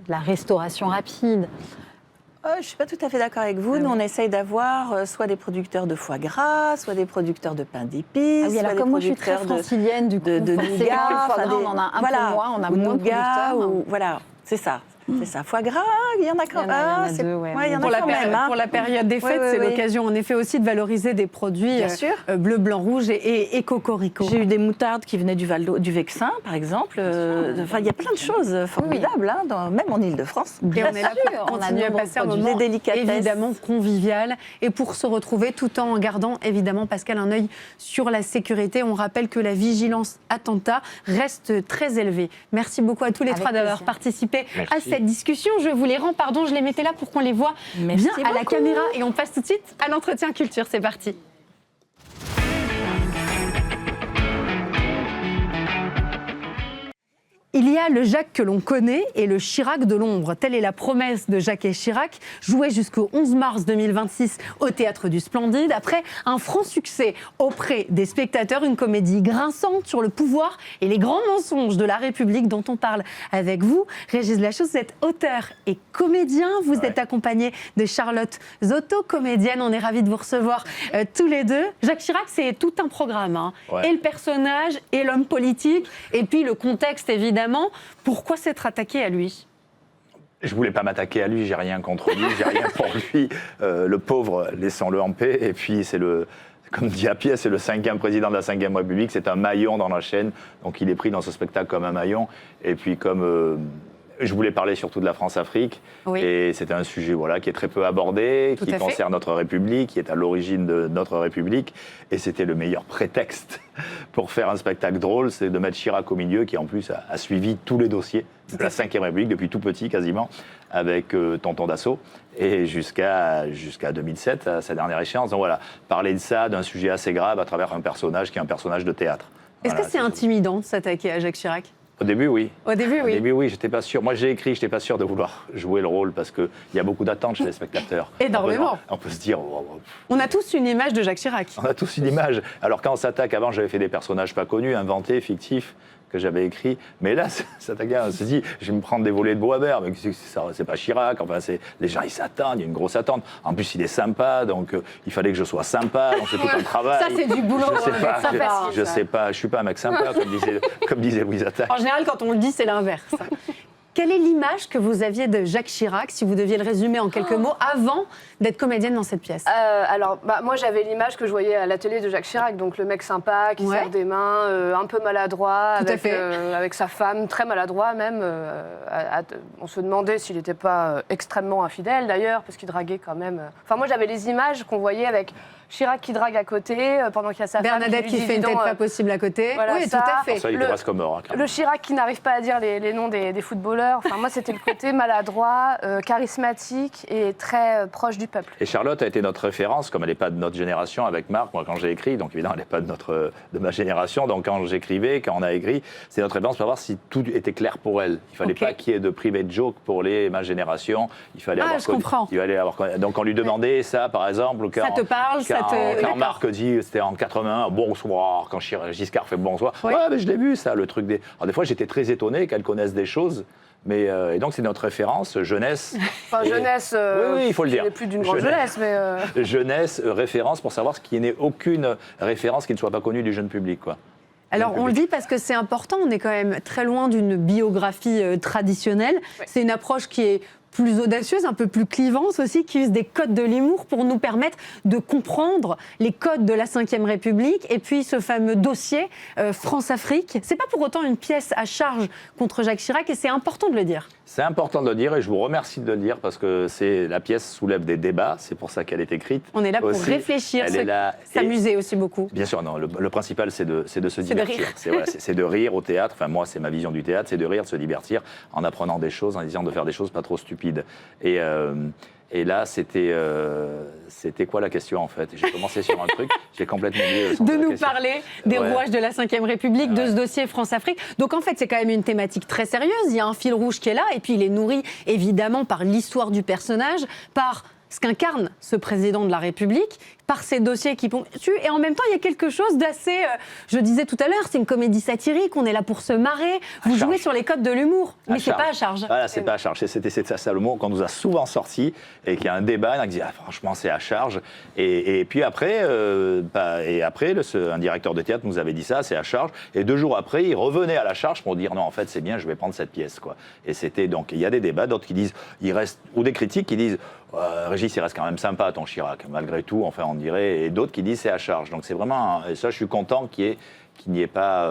la restauration rapide. Je ne suis pas tout à fait d'accord avec vous. Nous, on essaye d'avoir soit des producteurs de foie gras, soit des producteurs de pain d'épices. Ah oui, alors comme moi je suis très francilienne, du coup, de nougat, le foie gras, on en a un peu moins, on a moins de producteurs. Voilà, c'est ça. C'est ça, foie gras, il y en a quand même. Pour la période des fêtes, c'est l'occasion en effet aussi de valoriser des produits bleu, blanc, rouge et cocorico. J'ai eu des moutardes qui venaient du Vexin, par exemple. Enfin, il y a plein de choses formidables, même en Ile-de-France. Et on est là pour continuer à passer un moment évidemment convivial et pour se retrouver tout en gardant évidemment, Pascal, un œil sur la sécurité. On rappelle que la vigilance attentat reste très élevée. Merci beaucoup à tous les trois d'avoir participé à cette discussion. Je vous les rends, je les mettais là pour qu'on les voit bien à la caméra. Et on passe tout de suite à l'entretien culture. C'est parti. Il y a le Jacques que l'on connaît et le Chirac de l'ombre. Telle est la promesse de Jacques et Chirac, jouée jusqu'au 11 mars 2026 au Théâtre du Splendide. Après un franc succès auprès des spectateurs, une comédie grinçante sur le pouvoir et les grands mensonges de la République dont on parle avec vous. Régis Lachaud, vous êtes auteur et comédien. Vous êtes accompagné de Charlotte Zoto, comédienne. On est ravis de vous recevoir tous les deux. Jacques Chirac, c'est tout un programme. Et le personnage, et l'homme politique, et puis le contexte, évidemment. Pourquoi s'être attaqué à lui ? Je voulais pas m'attaquer à lui, j'ai rien contre lui, j'ai rien pour lui. Le pauvre, laissons-le en paix. Et puis comme dit Appiah, c'est le 5e président de la 5e République, c'est un maillon dans la chaîne. Donc il est pris dans ce spectacle comme un maillon. Et puis comme je voulais parler surtout de la France-Afrique, et c'est un sujet qui est très peu abordé, qui concerne notre République, qui est à l'origine de notre République, et c'était le meilleur prétexte pour faire un spectacle drôle, c'est de mettre Chirac au milieu, qui en plus a suivi tous les dossiers de la 5e République, depuis tout petit quasiment, avec Tonton Dassault, et jusqu'à 2007, à sa dernière échéance. Donc voilà, parler de ça, d'un sujet assez grave, à travers un personnage qui est un personnage de théâtre. Est-ce que c'est intimidant de s'attaquer à Jacques Chirac ? Au début, oui. Au début, oui, j'étais pas sûr. Moi, j'ai écrit, j'étais pas sûr de vouloir jouer le rôle parce qu'il y a beaucoup d'attentes chez les spectateurs. Énormément. On peut se dire... On a tous une image de Jacques Chirac. On a tous une image. Alors, quand on s'attaque, avant, j'avais fait des personnages pas connus, inventés, fictifs, que j'avais écrits. Mais là, on se dit, je vais me prendre des volets de Boisvert, mais c'est pas Chirac. Enfin, les gens, ils s'attendent, il y a une grosse attente. En plus, il est sympa, donc il fallait que je sois sympa. Donc, c'est tout un travail. Ça, c'est du boulot. Je sais pas, je suis pas un mec sympa, comme disait Louise Attaque. En général, quand on le dit, c'est l'inverse. Quelle est l'image que vous aviez de Jacques Chirac, si vous deviez le résumer en quelques mots, avant d'être comédienne dans cette pièce ? Alors, moi, j'avais l'image que je voyais à la télé de Jacques Chirac, donc le mec sympa, qui serre des mains, un peu maladroit, avec sa femme, très maladroit même. On se demandait s'il n'était pas extrêmement infidèle, d'ailleurs, parce qu'il draguait quand même. Enfin, moi, j'avais les images qu'on voyait avec Chirac qui drague à côté, pendant qu'il y a sa femme Bernadette qui fait une tête pas possible à côté. Voilà, oui, tout à fait. Ça, il est presque mort. Le Chirac qui n'arrive pas à dire les noms des footballeurs. fleurs. Enfin, moi, c'était le côté maladroit, charismatique et très proche du peuple. Et Charlotte a été notre référence, comme elle n'est pas de notre génération avec Marc, moi quand j'ai écrit, donc évidemment elle n'est pas de ma génération, donc quand j'écrivais, quand on a écrit, c'est notre référence pour voir si tout était clair pour elle. Il ne fallait pas qu'il y ait de private joke pour ma génération, il fallait donc on lui demandait ça par exemple, ça te parle, quand Marc dit, c'était en 81, bonsoir, quand Giscard fait bonsoir, ouais mais je l'ai vu ça, le truc des... Alors des fois j'étais très étonné qu'elle connaisse des choses. Mais et donc c'est notre référence jeunesse. Enfin jeunesse. Oui, il faut le dire. Il n'est plus d'une grande jeunesse, mais. Jeunesse, référence pour savoir ce qui n'est aucune référence qui ne soit pas connue du jeune public, quoi. Alors on le dit parce que c'est important. On est quand même très loin d'une biographie traditionnelle. Ouais. C'est une approche qui est plus audacieuse, un peu plus clivante aussi, qui use des codes de l'humour pour nous permettre de comprendre les codes de la Ve République et puis ce fameux dossier France-Afrique. C'est pas pour autant une pièce à charge contre Jacques Chirac et c'est important de le dire. C'est important de le dire et je vous remercie de le dire parce que la pièce soulève des débats, c'est pour ça qu'elle est écrite. On est là pour réfléchir, s'amuser aussi beaucoup. Bien sûr, non, le principal c'est de se divertir. C'est de rire au théâtre, enfin moi c'est ma vision du théâtre, c'est de rire, de se divertir en apprenant des choses, en essayant de faire des choses pas trop stupides. Et là, c'était quoi la question en fait? J'ai commencé sur un truc, j'ai complètement oublié. De nous parler des rouages de la Ve République, de ce dossier France-Afrique. Donc en fait, c'est quand même une thématique très sérieuse. Il y a un fil rouge qui est là, et puis il est nourri évidemment par l'histoire du personnage, par ce qu'incarne ce président de la République, par ces dossiers qui ponctuent. Et en même temps, il y a quelque chose d'assez... je disais tout à l'heure, c'est une comédie satirique, on est là pour se marrer. Vous jouez sur les codes de l'humour, mais c'est pas à charge. Voilà, c'est pas à charge. C'était ça le mot qu'on nous a souvent sorti et qu'il y a un débat, on dit franchement c'est à charge. Et puis après, un directeur de théâtre nous avait dit ça, c'est à charge. Et 2 jours après, il revenait à la charge pour dire non, en fait c'est bien, je vais prendre cette pièce, quoi. Et c'était donc il y a des débats, d'autres qui disent, ou des critiques qui disent Régis, il reste quand même sympa ton Chirac, malgré tout, enfin on dirait, et d'autres qui disent c'est à charge. Donc c'est vraiment, et ça je suis content qu'il n'y ait pas,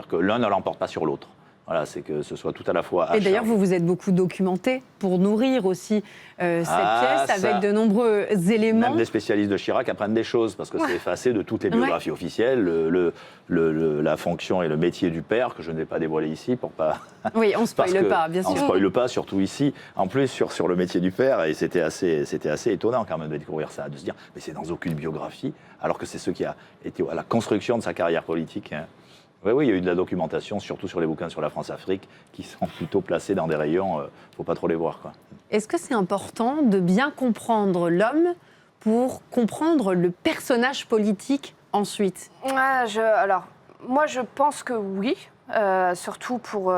que l'un ne l'emporte pas sur l'autre. Voilà, c'est que ce soit tout à la fois à charge. Et d'ailleurs, vous vous êtes beaucoup documenté pour nourrir aussi cette pièce avec de nombreux éléments. Même les spécialistes de Chirac apprennent des choses, parce que c'est effacé de toutes les biographies officielles, la fonction et le métier du père, que je ne vais pas dévoiler ici pour pas... Oui, on ne spoile pas, bien sûr. On ne spoile pas, surtout ici. En plus, sur le métier du père, et c'était assez étonnant quand même de découvrir ça, de se dire, mais c'est dans aucune biographie, alors que c'est ce qui a été à la construction de sa carrière politique. Hein. Oui, il y a eu de la documentation, surtout sur les bouquins sur la France-Afrique, qui sont plutôt placés dans des rayons, faut pas trop les voir, quoi. Est-ce que c'est important de bien comprendre l'homme pour comprendre le personnage politique ensuite? Alors, moi, je pense que oui. Surtout pour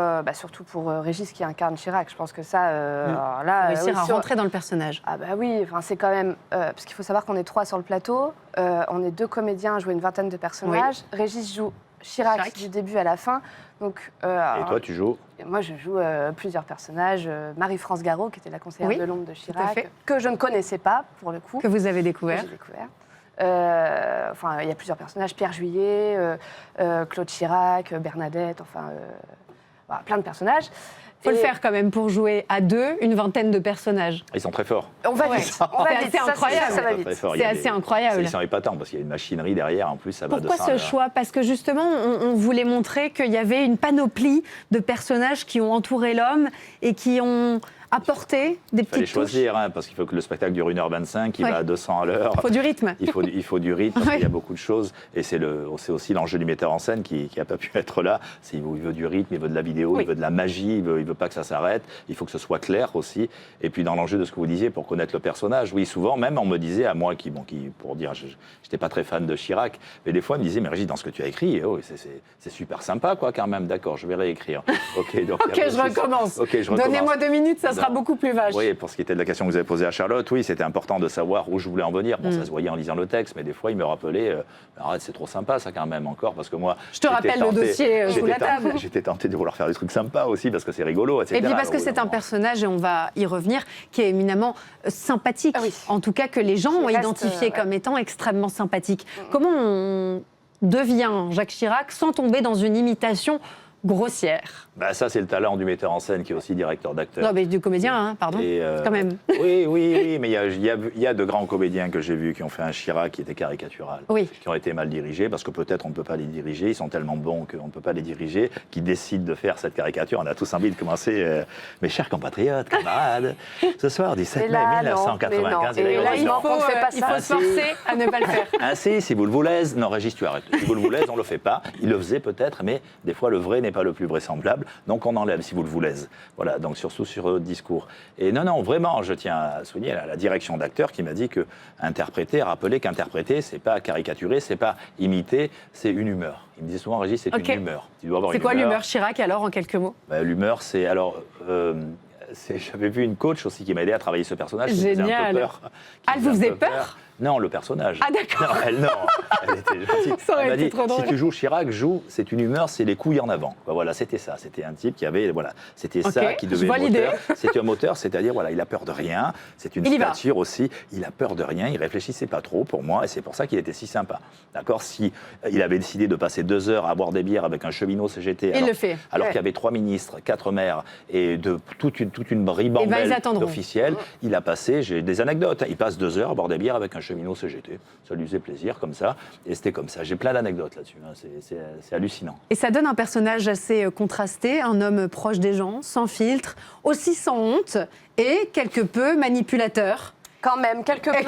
Régis qui incarne Chirac. Je pense que ça... alors là, réussir à rentrer dans le personnage. Ah bah oui, c'est quand même... parce qu'il faut savoir qu'on est 3 sur le plateau. On est 2 comédiens à jouer une vingtaine de personnages. Oui. Régis joue Chirac du début à la fin. Donc, et toi, tu joues? Moi, je joue plusieurs personnages. Marie-France Garot, qui était la conseillère de l'ombre de Chirac, que je ne connaissais pas, pour le coup. Que vous avez découvert. Que j'ai découvert. Il y a plusieurs personnages. Pierre Juillet, Claude Chirac, Bernadette, plein de personnages. Il faut le faire quand même pour jouer à 2, une vingtaine de personnages. Ils sont très forts. On va vite. C'est incroyable. Ça va vite. C'est assez incroyable. Ils sont épatants parce qu'il y a une machinerie derrière. En plus, ça va de ça. Pourquoi ce choix? Parce que justement, on voulait montrer qu'il y avait une panoplie de personnages qui ont entouré l'homme et qui ont apporter des petites touches. Il fallait choisir, parce qu'il faut que le spectacle dure 1h25, il va à 200 à l'heure. Il faut du rythme. Il faut du rythme, parce qu'il y a beaucoup de choses. Et c'est aussi l'enjeu du metteur en scène qui n'a pas pu être là. Il veut du rythme, il veut de la vidéo, il veut de la magie, il veut pas que ça s'arrête. Il faut que ce soit clair aussi. Et puis dans l'enjeu de ce que vous disiez, pour connaître le personnage, oui, souvent, même on me disait à moi, pour dire, je n'étais pas très fan de Chirac, mais des fois, on me disait, mais Régis, dans ce que tu as écrit, c'est super sympa, quoi, quand même. D'accord, je vais réécrire. Ok, donc, je recommence. Donnez-moi 2 minutes, ça sera beaucoup plus vache. Oui, pour ce qui était de la question que vous avez posée à Charlotte, oui, c'était important de savoir où je voulais en venir. Bon, ça se voyait en lisant le texte, mais des fois, il me rappelait, arrête, c'est trop sympa, ça, quand même, encore, parce que moi... Je te rappelle le dossier sous la table. J'étais tenté de vouloir faire des trucs sympas aussi, parce que c'est rigolo, etc. Et puis parce que c'est un personnage, et on va y revenir, qui est éminemment sympathique. Ah oui. En tout cas, que les gens ont identifié comme étant extrêmement sympathique. Comment on devient Jacques Chirac sans tomber dans une imitation grossière? Bah, ça, c'est le talent du metteur en scène qui est aussi directeur d'acteur. Non, mais du comédien, hein, pardon, quand même. Oui, mais il y a de grands comédiens que j'ai vus qui ont fait un Chirac qui était caricatural, Oui. qui ont été mal dirigés, parce que peut-être on ne peut pas les diriger, ils sont tellement bons qu'on ne peut pas les diriger, qui décident de faire cette caricature. On a tous envie de commencer, mes chers compatriotes, camarades, ce soir, 17 mai 1995. Et là, il faut se forcer à ne pas le faire. Ainsi, si vous le voulez, non, Régis, tu arrêtes. Si vous le voulez, on ne le fait pas. Il le faisait peut-être, mais des fois, le vrai n'est pas le plus vraisemblable. Donc, on enlève, si vous le voulez. Voilà, donc surtout sur votre discours. Et non, vraiment, je tiens à souligner la direction d'acteur qui m'a dit que rappeler qu'interpréter, c'est pas caricaturer, c'est pas imiter, c'est une humeur. Il me disait souvent, Régis, c'est une humeur. Tu dois avoir c'est quoi l'humeur Chirac, alors, en quelques mots? L'humeur, c'est alors... j'avais vu une coach aussi qui m'a aidé à travailler ce personnage. Génial. Elle vous faisait peur? Non, le personnage. Ah d'accord. Elle était gentille. Ça aurait Elle m'a été dit, trop drôle. si tu joues Chirac, c'est une humeur, c'est les couilles en avant. Voilà, c'était ça. C'était un type qui avait, c'était ça qui devait être moteur. C'était un moteur, c'est-à-dire, il a peur de rien. C'est une stature aussi. Il a peur de rien. Il réfléchissait pas trop pour moi, et c'est pour ça qu'il était si sympa. D'accord. Si il avait décidé de passer 2 heures à boire des bières avec un cheminot CGT, alors qu'il y avait 3 ministres, 4 maires et de toute une ribambelle officielle, il a passé. J'ai des anecdotes. Il passe 2 heures à boire des bières avec un cheminot CGT. Ça lui faisait plaisir comme ça. Et c'était comme ça. J'ai plein d'anecdotes là-dessus. C'est hallucinant. Et ça donne un personnage assez contrasté, un homme proche des gens, sans filtre, aussi sans honte et quelque peu manipulateur. Quand même, quelque peu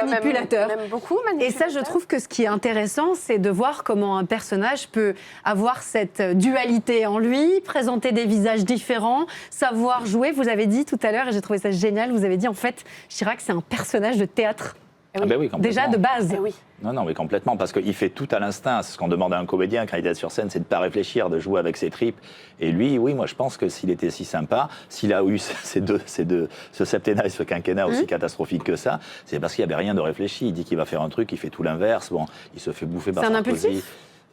manipulateur. Même beaucoup manipulateur. Et ça, je trouve que ce qui est intéressant, c'est de voir comment un personnage peut avoir cette dualité en lui, présenter des visages différents, savoir jouer. Vous avez dit tout à l'heure, et j'ai trouvé ça génial, vous avez dit en fait, Chirac, c'est un personnage de théâtre. Ah ben oui, déjà de base. Oui. Non, mais complètement, parce qu'il fait tout à l'instinct. Ce qu'on demande à un comédien quand il est sur scène, c'est de ne pas réfléchir, de jouer avec ses tripes. Et lui, oui, moi je pense que s'il était si sympa, s'il a eu ce septennat et ce quinquennat aussi catastrophique que ça, c'est parce qu'il n'y avait rien de réfléchi. Il dit qu'il va faire un truc, il fait tout l'inverse. Bon, il se fait bouffer par Sarkozy.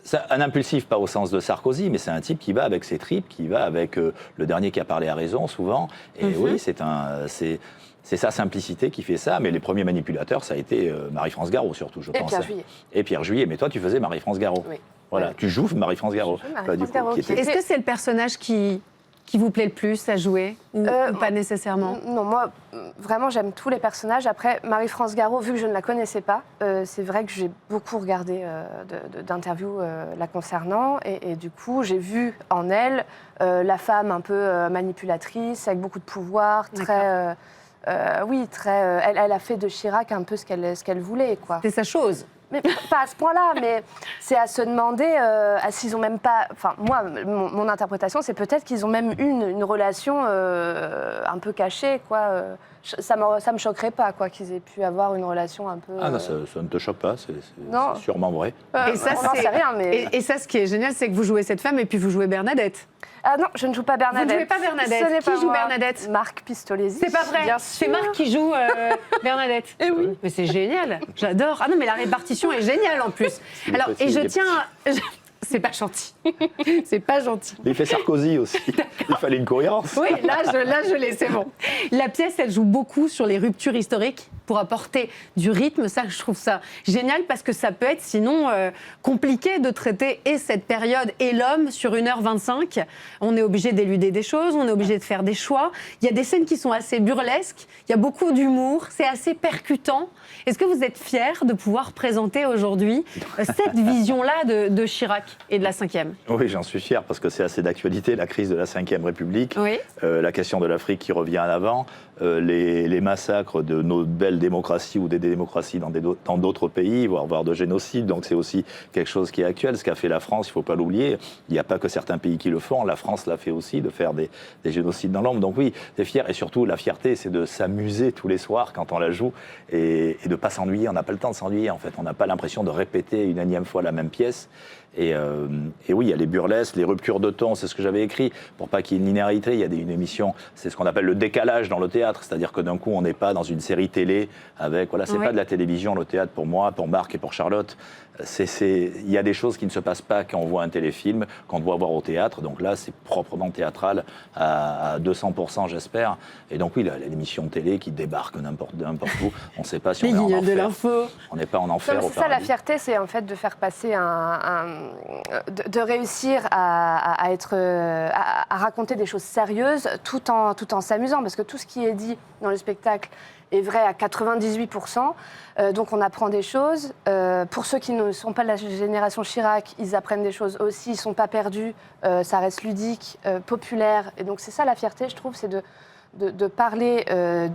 C'est un impulsif ? Un impulsif, pas au sens de Sarkozy, mais c'est un type qui va avec ses tripes, qui va avec le dernier qui a parlé à raison, souvent. Et oui, c'est sa simplicité qui fait ça, mais les premiers manipulateurs, ça a été Marie-France Garot, surtout, je pense. Et Pierre Juillet. Mais toi, tu faisais Marie-France Garot. Oui. Voilà, oui. Tu joues Marie-France Garot. Est-ce que c'est le personnage qui vous plaît le plus à jouer ou pas nécessairement? Non, moi, vraiment, j'aime tous les personnages. Après, Marie-France Garot, vu que je ne la connaissais pas, c'est vrai que j'ai beaucoup regardé d'interviews la concernant. Et du coup, j'ai vu en elle la femme un peu manipulatrice, avec beaucoup de pouvoir, très... elle a fait de Chirac un peu ce qu'elle voulait, quoi. C'est sa chose. Mais pas à ce point-là, mais c'est à se demander s'ils ont même pas... Enfin, moi, mon interprétation, c'est peut-être qu'ils ont même eu une relation un peu cachée, quoi. Ça me choquerait pas, quoi, qu'ils aient pu avoir une relation un peu... Ah non, ça ne te choque pas, c'est sûrement vrai. Et ça, on n'en sait rien, mais... Et ça, ce qui est génial, c'est que vous jouez cette femme et puis vous jouez Bernadette. Ah non, je ne joue pas Bernadette. Vous ne jouez pas Bernadette. Qui joue Bernadette? Marc Pistolesi. C'est pas vrai. C'est Marc qui joue Bernadette. Et oui. Mais c'est génial. J'adore. Ah non, mais la répartition est géniale en plus. Alors, et je tiens... C'est pas gentil. C'est pas gentil. Il fait Sarkozy aussi. Il fallait une cohérence. Oui, là, je l'ai, c'est bon. La pièce, elle joue beaucoup sur les ruptures historiques pour apporter du rythme. Ça, je trouve ça génial parce que ça peut être sinon compliqué de traiter et cette période et l'homme sur 1h25. On est obligé d'éluder des choses, on est obligé de faire des choix. Il y a des scènes qui sont assez burlesques, il y a beaucoup d'humour, c'est assez percutant. Est-ce que vous êtes fiers de pouvoir présenter aujourd'hui cette vision-là de Chirac et de la 5e? Oui, j'en suis fier parce que c'est assez d'actualité, la crise de la 5e République, oui. La question de l'Afrique qui revient en avant, les massacres de nos belles démocraties ou des démocraties dans d'autres pays, voire de génocide. Donc c'est aussi quelque chose qui est actuel. Ce qu'a fait la France, il ne faut pas l'oublier. Il n'y a pas que certains pays qui le font. La France l'a fait aussi, de faire des génocides dans l'ombre. Donc oui, c'est fier. Et surtout, la fierté, c'est de s'amuser tous les soirs quand on la joue et de ne pas s'ennuyer. On n'a pas le temps de s'ennuyer, en fait. On n'a pas l'impression de répéter une énième fois la même pièce. Et oui, il y a les burlesques, les ruptures de ton, c'est ce que j'avais écrit. Pour pas qu'il y ait une linéarité, il y a une émission, c'est ce qu'on appelle le décalage dans le théâtre. théâtre, c'est-à-dire que d'un coup, on n'est pas dans une série télé avec, voilà, c'est pas de la télévision, le théâtre pour moi, pour Marc et pour Charlotte. Il y a des choses qui ne se passent pas quand on voit un téléfilm, qu'on doit voir au théâtre. Donc là, c'est proprement théâtral à 200%, j'espère. Et donc oui, l'émission télé qui débarque n'importe où, on ne sait pas si on est en enfer. de l'info. On n'est pas en enfer. C'est ça la fierté, c'est en fait de faire passer de réussir à raconter des choses sérieuses tout en s'amusant, parce que tout ce qui est dit dans le spectacle est vrai à 98%. Donc on apprend des choses. Pour ceux qui ne sont pas de la génération Chirac, ils apprennent des choses aussi, ils ne sont pas perdus. Ça reste ludique, populaire. Et donc c'est ça la fierté, je trouve, c'est de parler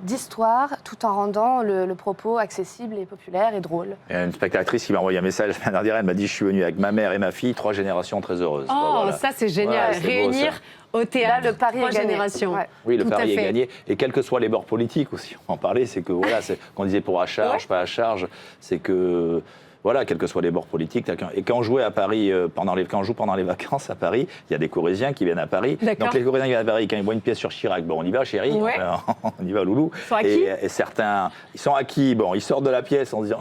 d'histoire tout en rendant le propos accessible et populaire et drôle. Il y a une spectatrice qui m'a envoyé un message la semaine dernière, elle m'a dit « Je suis venue avec ma mère et ma fille, 3 générations très heureuses. » Oh, ça c'est génial, ouais, réunir beau, au théâtre là, le pari 3 est gagné. générations. Ouais. Oui, le Tout pari à est fait. gagné. Et quels que soient les bords politiques aussi, on en parlait, c'est que voilà, qu'on disait pour à charge, pas à charge, c'est que voilà, quels que soient les bords politiques. Et quand on jouait à Paris, quand on joue pendant les vacances à Paris, il y a des Corréziens qui viennent à Paris. Donc les Corréziens qui viennent à Paris, quand ils voient une pièce sur Chirac, bon, on y va, chérie, on y va, loulou. Ils sont acquis. Et certains, ils sont acquis. Bon, ils sortent de la pièce en se disant,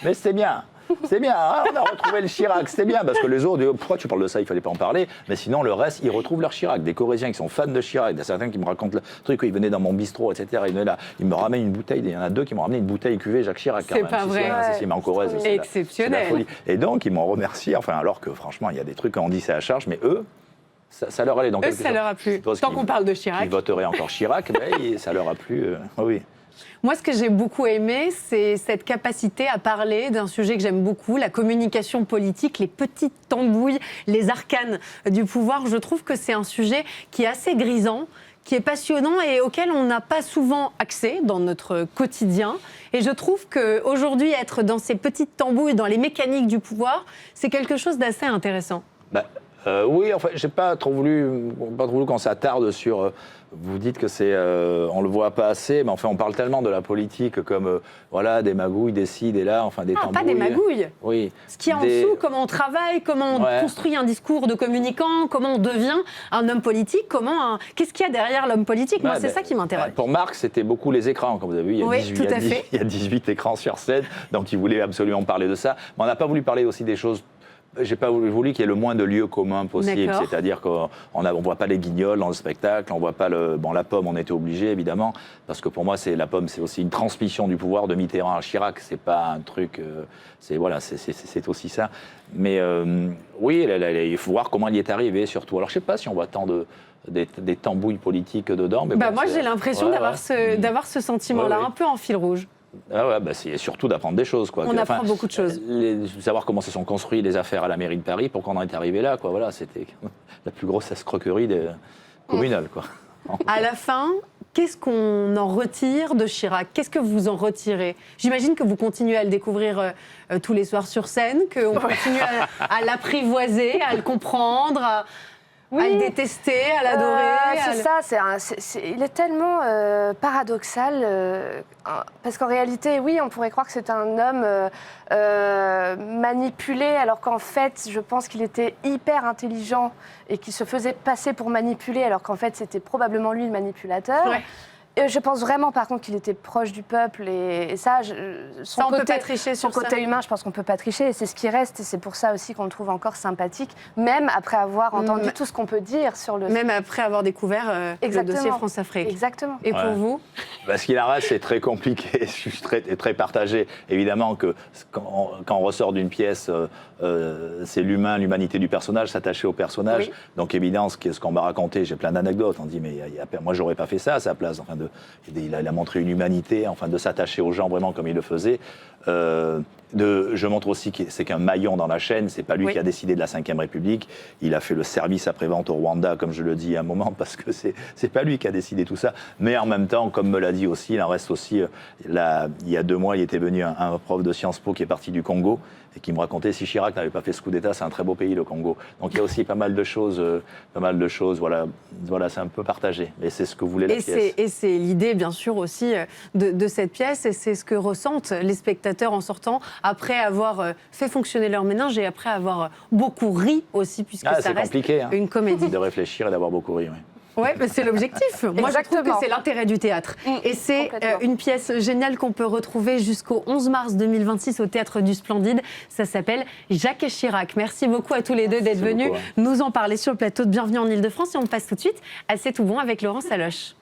mais c'était bien. C'est bien, hein, on a retrouvé le Chirac, c'était bien, parce que les autres disent, pourquoi tu parles de ça, il fallait pas en parler. Mais sinon, le reste, ils retrouvent leur Chirac. Des Corréziens qui sont fans de Chirac, il y a certains qui me racontent le truc, ils venaient dans mon bistrot, etc. Ils me ramènent une bouteille, il y en a 2 qui m'ont ramené une bouteille cuvée Jacques Chirac. C'est pas vrai. Mais en Corrèze, c'est exceptionnel. la folie. Et donc, ils m'ont remercié, enfin, alors que franchement, il y a des trucs, quand on dit c'est à charge, mais eux, ça leur allait. Donc, Eux, ça leur a plu. Tant qu'on parle de Chirac. Ils voteraient encore Chirac, mais ça leur a plu, oui. Moi, ce que j'ai beaucoup aimé, c'est cette capacité à parler d'un sujet que j'aime beaucoup, la communication politique, les petites tambouilles, les arcanes du pouvoir. Je trouve que c'est un sujet qui est assez grisant, qui est passionnant et auquel on n'a pas souvent accès dans notre quotidien. Et je trouve qu'aujourd'hui, être dans ces petites tambouilles, dans les mécaniques du pouvoir, c'est quelque chose d'assez intéressant. Oui, enfin, j'ai pas trop voulu qu'on s'attarde sur. Vous dites que on le voit pas assez, mais enfin, on parle tellement de la politique comme voilà, des magouilles, des ci, des là, enfin des tambouilles. Pas des magouilles. Oui. Ce qu'il y a en dessous, comment on travaille, comment on construit un discours de communicant, comment on devient un homme politique, qu'est-ce qu'il y a derrière l'homme politique. Moi, c'est ça qui m'intéresse. Pour Marc, c'était beaucoup les écrans, comme vous avez vu. Il y a 18 écrans sur scène, donc il voulait absolument parler de ça. Mais on n'a pas voulu parler aussi des choses. J'ai pas voulu qu'il y ait le moins de lieux communs possible, c'est-à-dire qu'on ne voit pas les guignols dans le spectacle, on voit pas la pomme, on était obligé évidemment, parce que pour moi la pomme c'est aussi une transmission du pouvoir de Mitterrand à Chirac, c'est pas un truc, c'est aussi ça. Mais oui, il faut voir comment il y est arrivé surtout. Alors je sais pas si on voit tant des tambouilles politiques dedans. Mais moi j'ai l'impression d'avoir ce sentiment-là, un peu en fil rouge. Ah ouais, c'est surtout d'apprendre des choses. On apprend beaucoup de choses. Savoir comment se sont construites les affaires à la mairie de Paris pour qu'on en est arrivé là. Voilà, c'était la plus grosse escroquerie communale. À la fin, qu'est-ce qu'on en retire de Chirac? Qu'est-ce que vous en retirez? J'imagine que vous continuez à le découvrir tous les soirs sur scène, qu'on continue à l'apprivoiser, à le comprendre, à le détester, à l'adorer. Il est tellement paradoxal, parce qu'en réalité, oui, on pourrait croire que c'est un homme manipulé, alors qu'en fait, je pense qu'il était hyper intelligent et qu'il se faisait passer pour manipuler, alors qu'en fait, c'était probablement lui le manipulateur. Ouais. Je pense vraiment, par contre, qu'il était proche du peuple et ça, son côté humain, je pense qu'on ne peut pas tricher et c'est ce qui reste et c'est pour ça aussi qu'on le trouve encore sympathique, même après avoir entendu tout ce qu'on peut dire sur le... Même après avoir découvert le dossier France-Afrique. Exactement. Et pour vous? Ce qu'il en reste, c'est très compliqué et très partagé. Évidemment que quand on ressort d'une pièce, c'est l'humanité du personnage, s'attacher au personnage. Oui. Donc évidemment, ce qu'on m'a raconté, j'ai plein d'anecdotes. On dit, mais moi, j'aurais pas fait ça à sa place. Enfin, il a montré une humanité, enfin, de s'attacher aux gens vraiment comme il le faisait. Je montre aussi que c'est qu'un maillon dans la chaîne, c'est pas lui qui a décidé de la Ve République, il a fait le service après-vente au Rwanda, comme je le dis à un moment, parce que c'est pas lui qui a décidé tout ça, mais en même temps, comme me l'a dit aussi, il en reste aussi, il y a 2 mois, il était venu un prof de Sciences Po qui est parti du Congo, et qui me racontait, si Chirac n'avait pas fait ce coup d'État, c'est un très beau pays, le Congo. Donc il y a aussi pas mal de choses, voilà, c'est un peu partagé, et c'est ce que voulait la pièce. Et c'est l'idée, bien sûr, aussi de cette pièce, et c'est ce que ressentent les spectateurs en sortant, après avoir fait fonctionner leur méninge et après avoir beaucoup ri aussi, puisque ça reste compliqué, une comédie. De réfléchir et d'avoir beaucoup ri, oui. Ouais, bah c'est l'objectif. Moi, je trouve que c'est l'intérêt du théâtre. Et c'est une pièce géniale qu'on peut retrouver jusqu'au 11 mars 2026 au Théâtre du Splendide. Ça s'appelle Jacques Chirac. Merci beaucoup à tous les deux d'être venus nous en parler sur le plateau de Bienvenue en Ile-de-France. Et on passe tout de suite à C'est tout bon avec Laurent Saloche.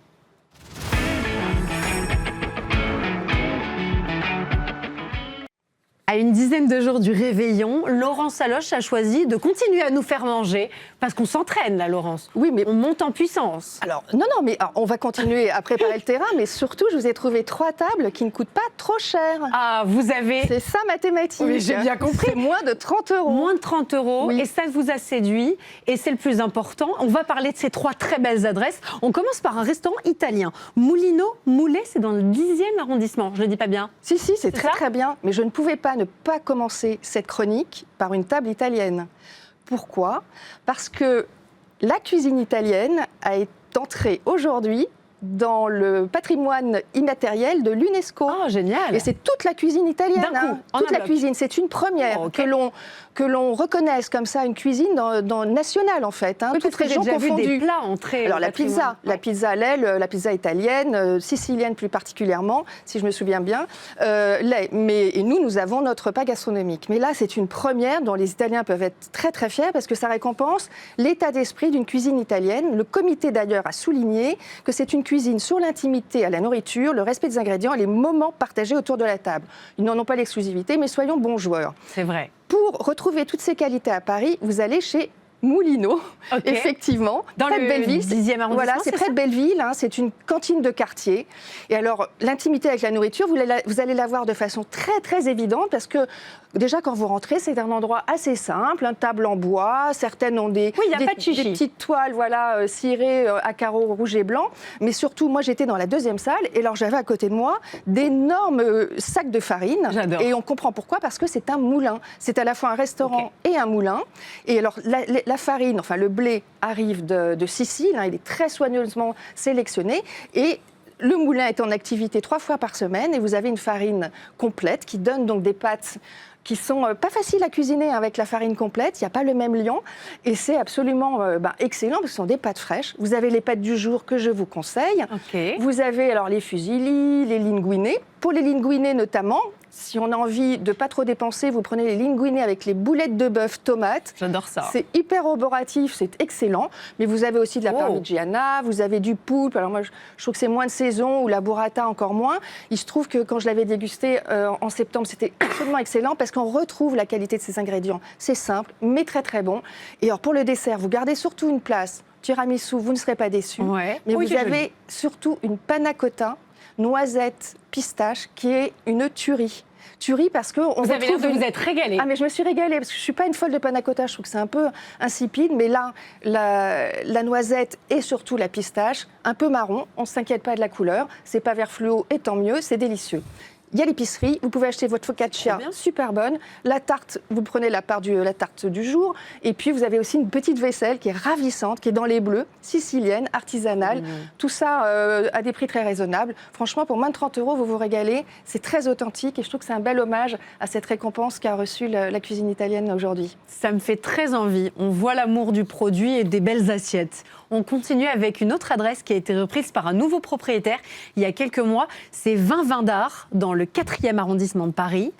À une dizaine de jours du réveillon, Laurent Saloche a choisi de continuer à nous faire manger parce qu'on s'entraîne là, Laurence. Oui, mais on monte en puissance. Alors, mais on va continuer à préparer le terrain, mais surtout, je vous ai trouvé 3 tables qui ne coûtent pas trop cher. Ah, vous avez... C'est ça, mathématique. Oui, j'ai bien compris. C'est moins de 30 €. Moins de 30 €, oui. Et ça vous a séduit, et c'est le plus important. On va parler de ces 3 très belles adresses. On commence par un restaurant italien. Mulino Moulet, c'est dans le 10e arrondissement. Je le dis pas bien? Si, c'est très très bien, mais je ne pouvais pas ne pas commencer cette chronique par une table italienne. Pourquoi ? Parce que la cuisine italienne est entrée aujourd'hui dans le patrimoine immatériel de l'UNESCO. Oh, génial. Et c'est toute la cuisine italienne. D'un coup, toute la cuisine. C'est une première que l'on reconnaisse comme ça une cuisine nationale, en fait. Oui, toutes régions confondues. Vu des plats entrés. Alors la pizza à l'aile, la pizza italienne, sicilienne plus particulièrement, si je me souviens bien. Et nous avons notre repas gastronomique. Mais là, c'est une première dont les Italiens peuvent être très très fiers parce que ça récompense l'état d'esprit d'une cuisine italienne. Le comité d'ailleurs a souligné que c'est une cuisine sur l'intimité à la nourriture, le respect des ingrédients et les moments partagés autour de la table. Ils n'en ont pas l'exclusivité, mais soyons bons joueurs. C'est vrai. Pour retrouver toutes ces qualités à Paris, vous allez chez Mulino, effectivement, dans près de Belleville. 10e arrondissement. Voilà, c'est près de Belleville, c'est une cantine de quartier. Et alors, l'intimité avec la nourriture, vous allez la voir de façon très très évidente parce que déjà quand vous rentrez, c'est un endroit assez simple, une table en bois, certaines ont des petites toiles cirées à carreaux rouges et blancs, mais surtout moi j'étais dans la 2e salle et alors j'avais à côté de moi d'énormes sacs de farine. J'adore. Et on comprend pourquoi, parce que c'est un moulin. C'est à la fois un restaurant et un moulin. Et alors la farine, enfin le blé arrive de Sicile, il est très soigneusement sélectionné et le moulin est en activité 3 fois par semaine et vous avez une farine complète qui donne donc des pâtes qui sont pas faciles à cuisiner avec la farine complète, il n'y a pas le même liant et c'est absolument excellent parce que ce sont des pâtes fraîches. Vous avez les pâtes du jour que je vous conseille. Vous avez alors les fusilli, les linguine. Pour les linguine notamment, si on a envie de pas trop dépenser, vous prenez les linguine avec les boulettes de bœuf tomates. J'adore ça. C'est hyper oboratif, c'est excellent. Mais vous avez aussi de la parmigiana, vous avez du poulpe. Alors moi, je trouve que c'est moins de saison, ou la burrata encore moins. Il se trouve que quand je l'avais dégusté en septembre, c'était absolument excellent parce qu'on retrouve la qualité de ces ingrédients. C'est simple, mais très très bon. Et alors pour le dessert, vous gardez surtout une place. Tiramisu, vous ne serez pas déçus. Mais vous avez surtout une panna cotta, noisette, pistache, qui est une tuerie. Tuerie parce que vous avez l'air de vous être régalée. Ah mais je me suis régalée parce que je suis pas une folle de panna cotta, je trouve que c'est un peu insipide, mais là la noisette et surtout la pistache, un peu marron, on ne s'inquiète pas de la couleur, c'est pas vert fluo et tant mieux, c'est délicieux. Il y a l'épicerie, vous pouvez acheter votre focaccia, super bonne. La tarte, vous prenez la tarte du jour. Et puis, vous avez aussi une petite vaisselle qui est ravissante, qui est dans les bleus, sicilienne, artisanale. Tout ça à des prix très raisonnables. Franchement, pour moins de 30 €, vous vous régalez. C'est très authentique et je trouve que c'est un bel hommage à cette récompense qu'a reçue la cuisine italienne aujourd'hui. Ça me fait très envie. On voit l'amour du produit et des belles assiettes. On continue avec une autre adresse qui a été reprise par un nouveau propriétaire il y a quelques mois. C'est Vin d'Art, dans le 4e arrondissement de Paris.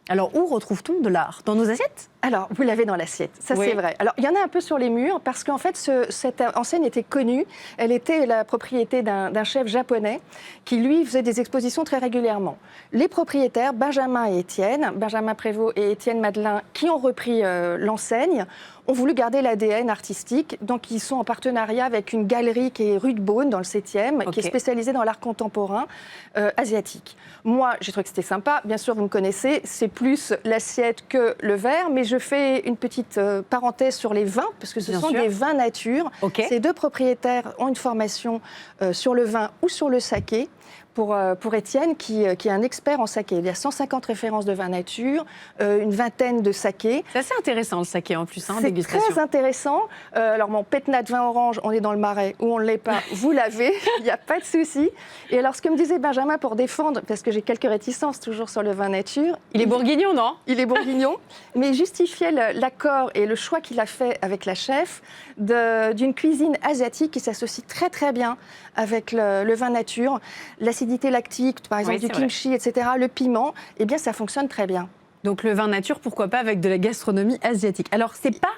Alors, où retrouve-t-on de l'art? Dans nos assiettes? Alors, vous l'avez dans l'assiette, ça c'est vrai. Alors, il y en a un peu sur les murs parce qu'en fait, cette enseigne était connue. Elle était la propriété d'un chef japonais qui, lui, faisait des expositions très régulièrement. Les propriétaires, Benjamin Prévost et Étienne Madelin, qui ont repris l'enseigne, ont voulu garder l'ADN artistique. Donc, ils sont en partenariat avec une galerie qui est rue de Beaune, dans le 7e, qui est spécialisée dans l'art contemporain asiatique. Moi, j'ai trouvé que c'était sympa. Bien sûr, vous me connaissez, c'est plus l'assiette que le verre, mais je fais une petite parenthèse sur les vins, parce que ce sont des vins nature. Ces 2 propriétaires ont une formation sur le vin ou sur le saké. pour Étienne, qui est un expert en saké. Il y a 150 références de vin nature, une vingtaine de sakés. C'est assez intéressant le saké en plus, C'est dégustation. très intéressant. Alors mon pétnat de vin orange, on est dans le Marais ou on ne l'est pas, vous l'avez, il n'y a pas de souci. Et alors ce que me disait Benjamin pour défendre, parce que j'ai quelques réticences toujours sur le vin nature. Il est bourguignon, non? Il est bourguignon, mais il justifiait l'accord et le choix qu'il a fait avec la chef d'une cuisine asiatique qui s'associe très très bien avec le vin nature. L'acidité lactique, par exemple du kimchi, etc., le piment, eh bien ça fonctionne très bien. Donc le vin nature, pourquoi pas avec de la gastronomie asiatique. Alors c'est pas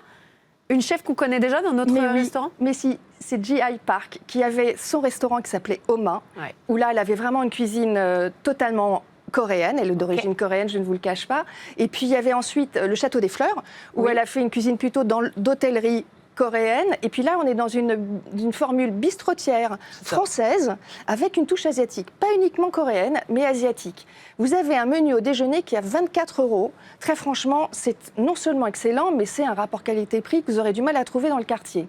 une chef qu'on connaît déjà dans notre restaurant? Mais si, c'est G.I. Park qui avait son restaurant qui s'appelait Oma, où là elle avait vraiment une cuisine totalement coréenne, elle est d'origine coréenne, je ne vous le cache pas. Et puis il y avait ensuite le Château des Fleurs, où elle a fait une cuisine plutôt d'hôtellerie coréenne. Et puis là, on est dans une formule bistrotière française avec une touche asiatique. Pas uniquement coréenne, mais asiatique. Vous avez un menu au déjeuner qui est à 24 €. Très franchement, c'est non seulement excellent, mais c'est un rapport qualité-prix que vous aurez du mal à trouver dans le quartier.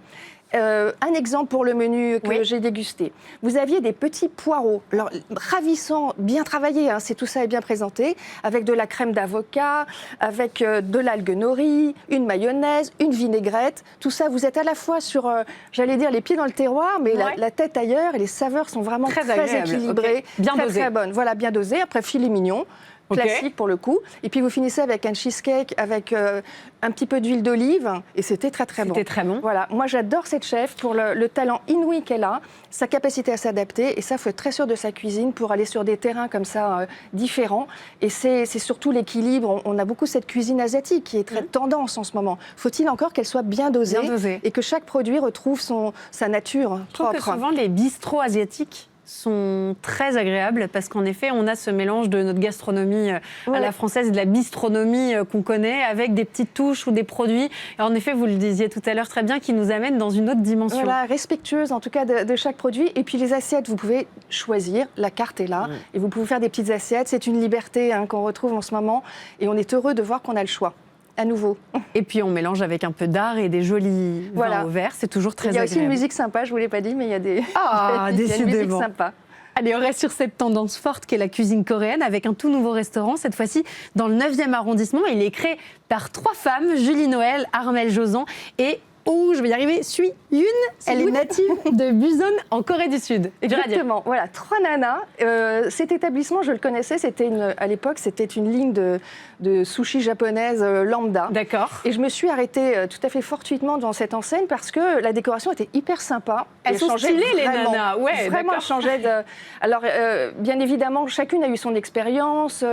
Un exemple pour le menu que j'ai dégusté. Vous aviez des petits poireaux, alors, ravissants, bien travaillés, hein, tout ça est bien présenté, avec de la crème d'avocat, avec de l'algue nori, une mayonnaise, une vinaigrette. Tout ça, vous êtes à la fois sur, j'allais dire, les pieds dans le terroir, mais la tête ailleurs, et les saveurs sont vraiment très équilibrées, bien dosées. Très bonnes. Voilà, bien dosées. Après, filet mignon. Classique pour le coup. Et puis vous finissez avec un cheesecake avec un petit peu d'huile d'olive et c'était très très bon. C'était très bon. Voilà, moi j'adore cette chef pour le talent inouï qu'elle a, sa capacité à s'adapter et ça, faut être très sûr de sa cuisine pour aller sur des terrains comme ça différents. Et c'est surtout l'équilibre. On a beaucoup cette cuisine asiatique qui est très tendance en ce moment. Faut-il encore qu'elle soit bien dosée et que chaque produit retrouve sa nature Je trouve propre. que souvent les bistrots asiatiques sont très agréables parce qu'en effet, on a ce mélange de notre gastronomie à la française et de la bistronomie qu'on connaît avec des petites touches ou des produits. Et en effet, vous le disiez tout à l'heure très bien, qui nous amènent dans une autre dimension. Voilà, respectueuse en tout cas de chaque produit. Et puis les assiettes, vous pouvez choisir, la carte est là, et vous pouvez faire des petites assiettes. C'est une liberté qu'on retrouve en ce moment et on est heureux de voir qu'on a le choix. À nouveau. Et puis on mélange avec un peu d'art et des jolis vins au vert, c'est toujours très agréable. Il y a aussi une musique sympa, je ne vous l'ai pas dit, mais il y a des il y a une musique sympa. Allez, on reste sur cette tendance forte qu'est la cuisine coréenne avec un tout nouveau restaurant, cette fois-ci dans le 9e arrondissement. Il est créé par 3 femmes, Julie Noël, Armelle Josan et je vais y arriver, Sui Yoon. Elle est native de Busan, en Corée du Sud. Exactement, voilà, 3 nanas. Cet établissement, je le connaissais, à l'époque, c'était une ligne de sushi japonaise lambda. D'accord. Et je me suis arrêtée tout à fait fortuitement dans cette enseigne parce que la décoration était hyper sympa. Elles sont stylées, les nanas. Ouais, vraiment, elles changeaient de... Alors, bien évidemment, chacune a eu son expérience.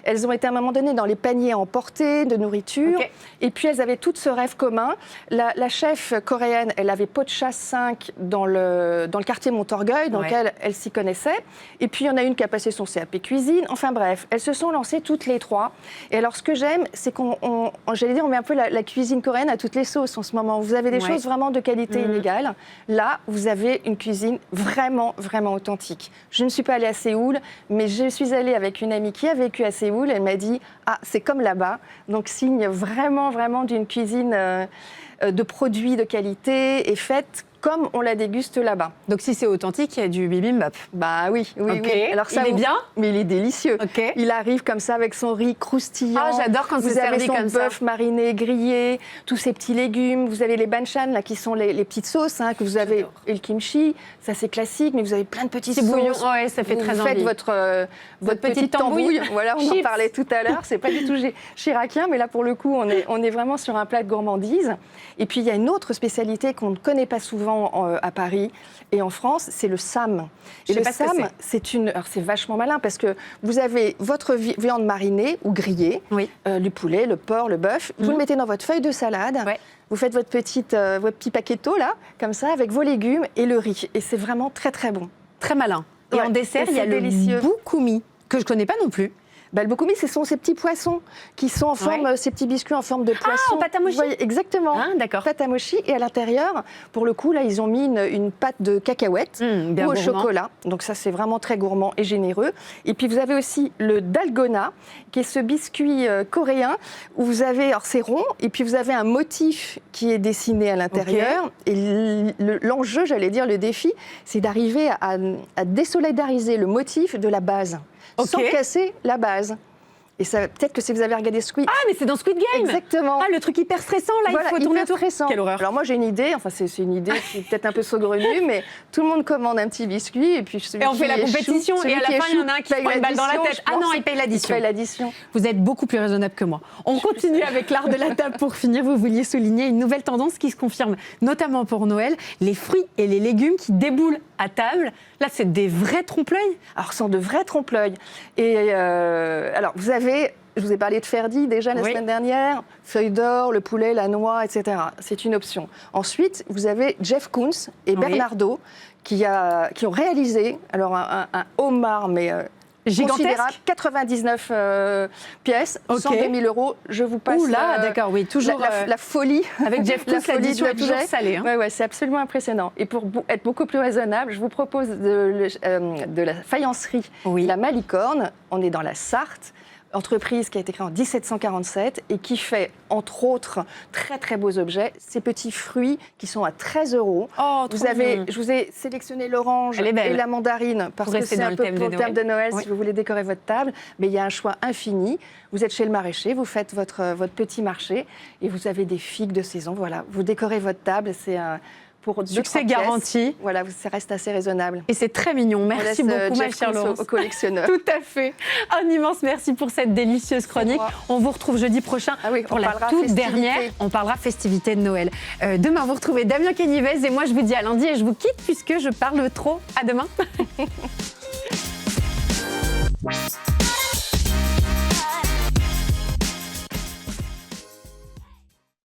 Elles ont été à un moment donné dans les paniers à emporter de nourriture. Okay. Et puis, elles avaient toutes ce rêve commun. La chef coréenne, elle avait Pot de Chasse 5 dans le quartier Montorgueil, donc elle s'y connaissait. Et puis, il y en a une qui a passé son CAP cuisine. Enfin bref, elles se sont lancées toutes les 3. Et alors, ce que j'aime, c'est on met un peu la cuisine coréenne à toutes les sauces en ce moment. Vous avez des choses vraiment de qualité inégale. Là, vous avez une cuisine vraiment, vraiment authentique. Je ne suis pas allée à Séoul, mais je suis allée avec une amie qui a vécu à Séoul. Elle m'a dit « Ah, c'est comme là-bas ». Donc, signe vraiment, vraiment d'une cuisine de produits de qualité et faite comme on la déguste là-bas. Donc si c'est authentique, il y a du bibimbap. Bah oui. Alors ça, il est bien, mais il est délicieux. Il arrive comme ça avec son riz croustillant. Ah, j'adore quand c'est servi comme ça. Vous avez son bœuf mariné, grillé, tous ces petits légumes. Vous avez les banchan là qui sont les petites sauces que vous avez. Et le kimchi, ça c'est classique, mais vous avez plein de petits sauces. Bouillon, ouais, ça fait très envie. Vous faites votre petite tambouille. Voilà, on en parlait tout à l'heure. C'est pas du tout chiracien, mais là pour le coup, on est vraiment sur un plat de gourmandise. Et puis il y a une autre spécialité qu'on ne connaît pas souvent à Paris et en France, c'est le sam. Et le sam, c'est vachement malin parce que vous avez votre viande marinée ou grillée, le poulet, le porc, le bœuf. Vous le mettez dans votre feuille de salade. Vous faites votre petit paquetto là, comme ça, avec vos légumes et le riz. Et c'est vraiment très très bon. Très malin. Et en dessert, il y a le bukumi que je connais pas non plus. Le bokumi, ce sont ces petits poissons qui sont en forme, ces petits biscuits en forme de poisson. en pâte à mochi. Vous voyez, exactement. D'accord. Pâte à mochi. Et à l'intérieur, pour le coup, là, ils ont mis une pâte de cacahuètes bien ou au gourmand. chocolat. Donc ça, c'est vraiment très gourmand et généreux. Et puis, vous avez aussi le dalgona, qui est ce biscuit coréen où vous avez, alors c'est rond, et puis vous avez un motif qui est dessiné à l'intérieur. Et l'enjeu, j'allais dire, le défi, c'est d'arriver à désolidariser le motif de la base, sans casser la base. Et ça, peut-être que si vous avez regardé Squid... Ah, mais c'est dans Squid Game. Exactement. Ah, le truc hyper stressant, là, Voilà, il faut tourner hyper autour. stressant. Quelle horreur. Alors moi, j'ai une idée, enfin c'est une idée qui est peut-être un peu saugrenue, mais tout le monde commande un petit biscuit, et puis celui Et on qui fait la échoue, compétition, et celui à la qui fin, il y en échoue a un qui se paye prend une balle dans la l'addition, tête. je Ah non, pense. il paye l'addition. Il paye l'addition. Vous êtes beaucoup plus raisonnable que moi. On continue avec l'art de la table pour finir. Vous vouliez souligner une nouvelle tendance qui se confirme, notamment pour Noël, les fruits et les légumes qui déboulent à table. Là, c'est des vrais trompe-l'œil. Alors, ce sont de vrais trompe-l'œil. Et alors, vous avez... Je vous ai parlé de Ferdi déjà la semaine dernière, feuille d'or, le poulet, la noix, etc. C'est une option. Ensuite, vous avez Jeff Koons et Bernardo qui ont réalisé alors un homard, mais considérable, 99 pièces, 102 000 €. Je vous passe d'accord, oui, toujours la folie. Avec Jeff Koons, l'addition est toujours salée. Ouais, c'est absolument impressionnant. Et pour être beaucoup plus raisonnable, je vous propose de la faïencerie La Malicorne. On est dans la Sarthe. Entreprise qui a été créée en 1747 et qui fait, entre autres, très très beaux objets, ces petits fruits qui sont à 13 €. Je vous ai sélectionné l'orange et la mandarine parce que c'est un peu pour le thème de Noël si vous voulez décorer votre table, mais il y a un choix infini. Vous êtes chez le maraîcher, vous faites votre petit marché et vous avez des figues de saison. Voilà, vous décorez votre table, c'est un... Pour succès garanti. Voilà, ça reste assez raisonnable. Et c'est très mignon. Merci beaucoup, ma chère Laurence. Au collectionneur. Tout à fait. Un immense merci pour cette délicieuse chronique. On vous retrouve jeudi prochain pour la toute dernière. On parlera festivité de Noël. Demain, vous retrouvez Damien Kenivez et moi, je vous dis à lundi et je vous quitte puisque je parle trop. À demain.